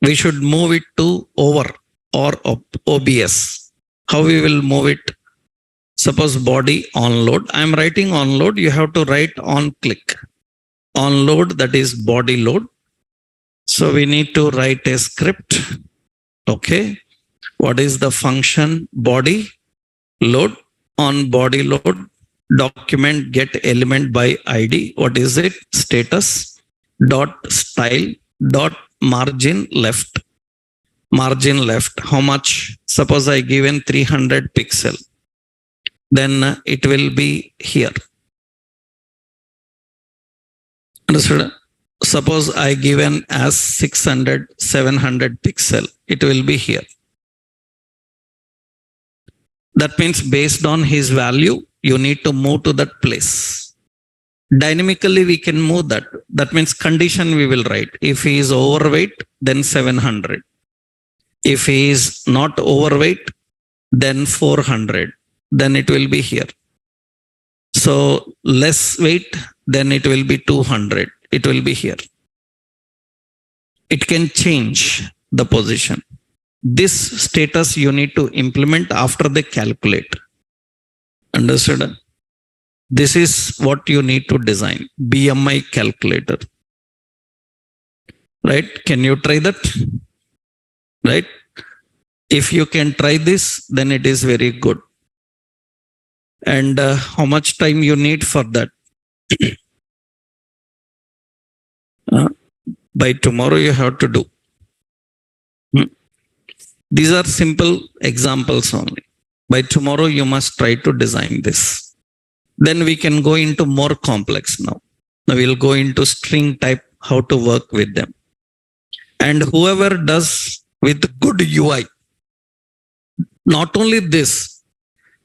We should move it to over or OBS. How we will move it? Suppose body on load. I'm writing on load. You have to write on click. On load, that is body load. So we need to write a script. Okay. What is the function? Body load. On body load, document get element by ID. What is it? Status dot style dot margin left. Margin left. How much? Suppose I given 300 pixel. Then it will be here. Understood? Suppose I given as 600, 700 pixel. It will be here. That means based on his value, you need to move to that place. Dynamically, we can move that. That means condition we will write. If he is overweight, then 700. If he is not overweight, then 400. Then it will be here. So less weight, then it will be 200. It will be here. It can change the position. This status you need to implement after they calculate. Understood? This is what you need to design. BMI calculator. Right? Can you try that? Right? If you can try this, then it is very good. And how much time you need for that? By tomorrow you have to do. These are simple examples only. By tomorrow you must try to design this. Then we can go into more complex now. Now we'll go into string type, how to work with them. And whoever does with good UI, not only this,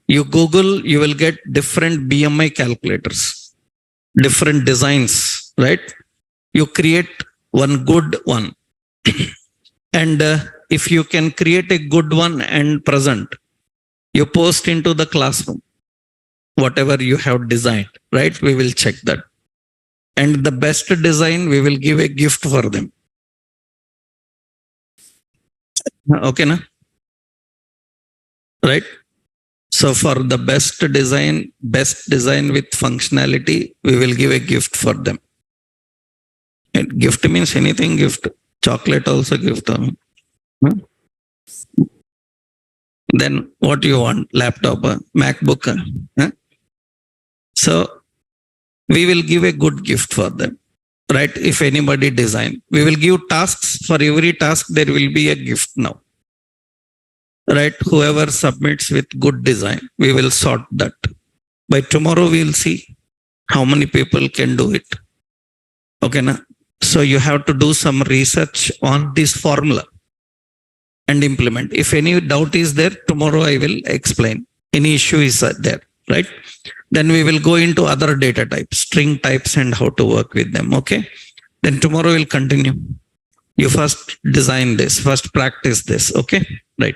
you Google, you will get different BMI calculators, different designs, right? You create one good one. And if you can create a good one and present, you post into the classroom, whatever you have designed, right? We will check that. And the best design, we will give a gift for them. Okay, na? Right? So for the best design with functionality, we will give a gift for them. And gift means anything gift. Chocolate also gift. Then what you want? Laptop, MacBook. So we will give a good gift for them, right? If anybody design, we will give tasks. For every task, there will be a gift now, right? Whoever submits with good design, we will sort that. By tomorrow, we will see how many people can do it. Okay, na? So you have to do some research on this formula and implement. If any doubt is there, tomorrow I will explain. Any issue is there, right? Then we will go into other data types, string types, and how to work with them. Okay. Then tomorrow we'll continue. You first design this, first practice this. Okay. Right.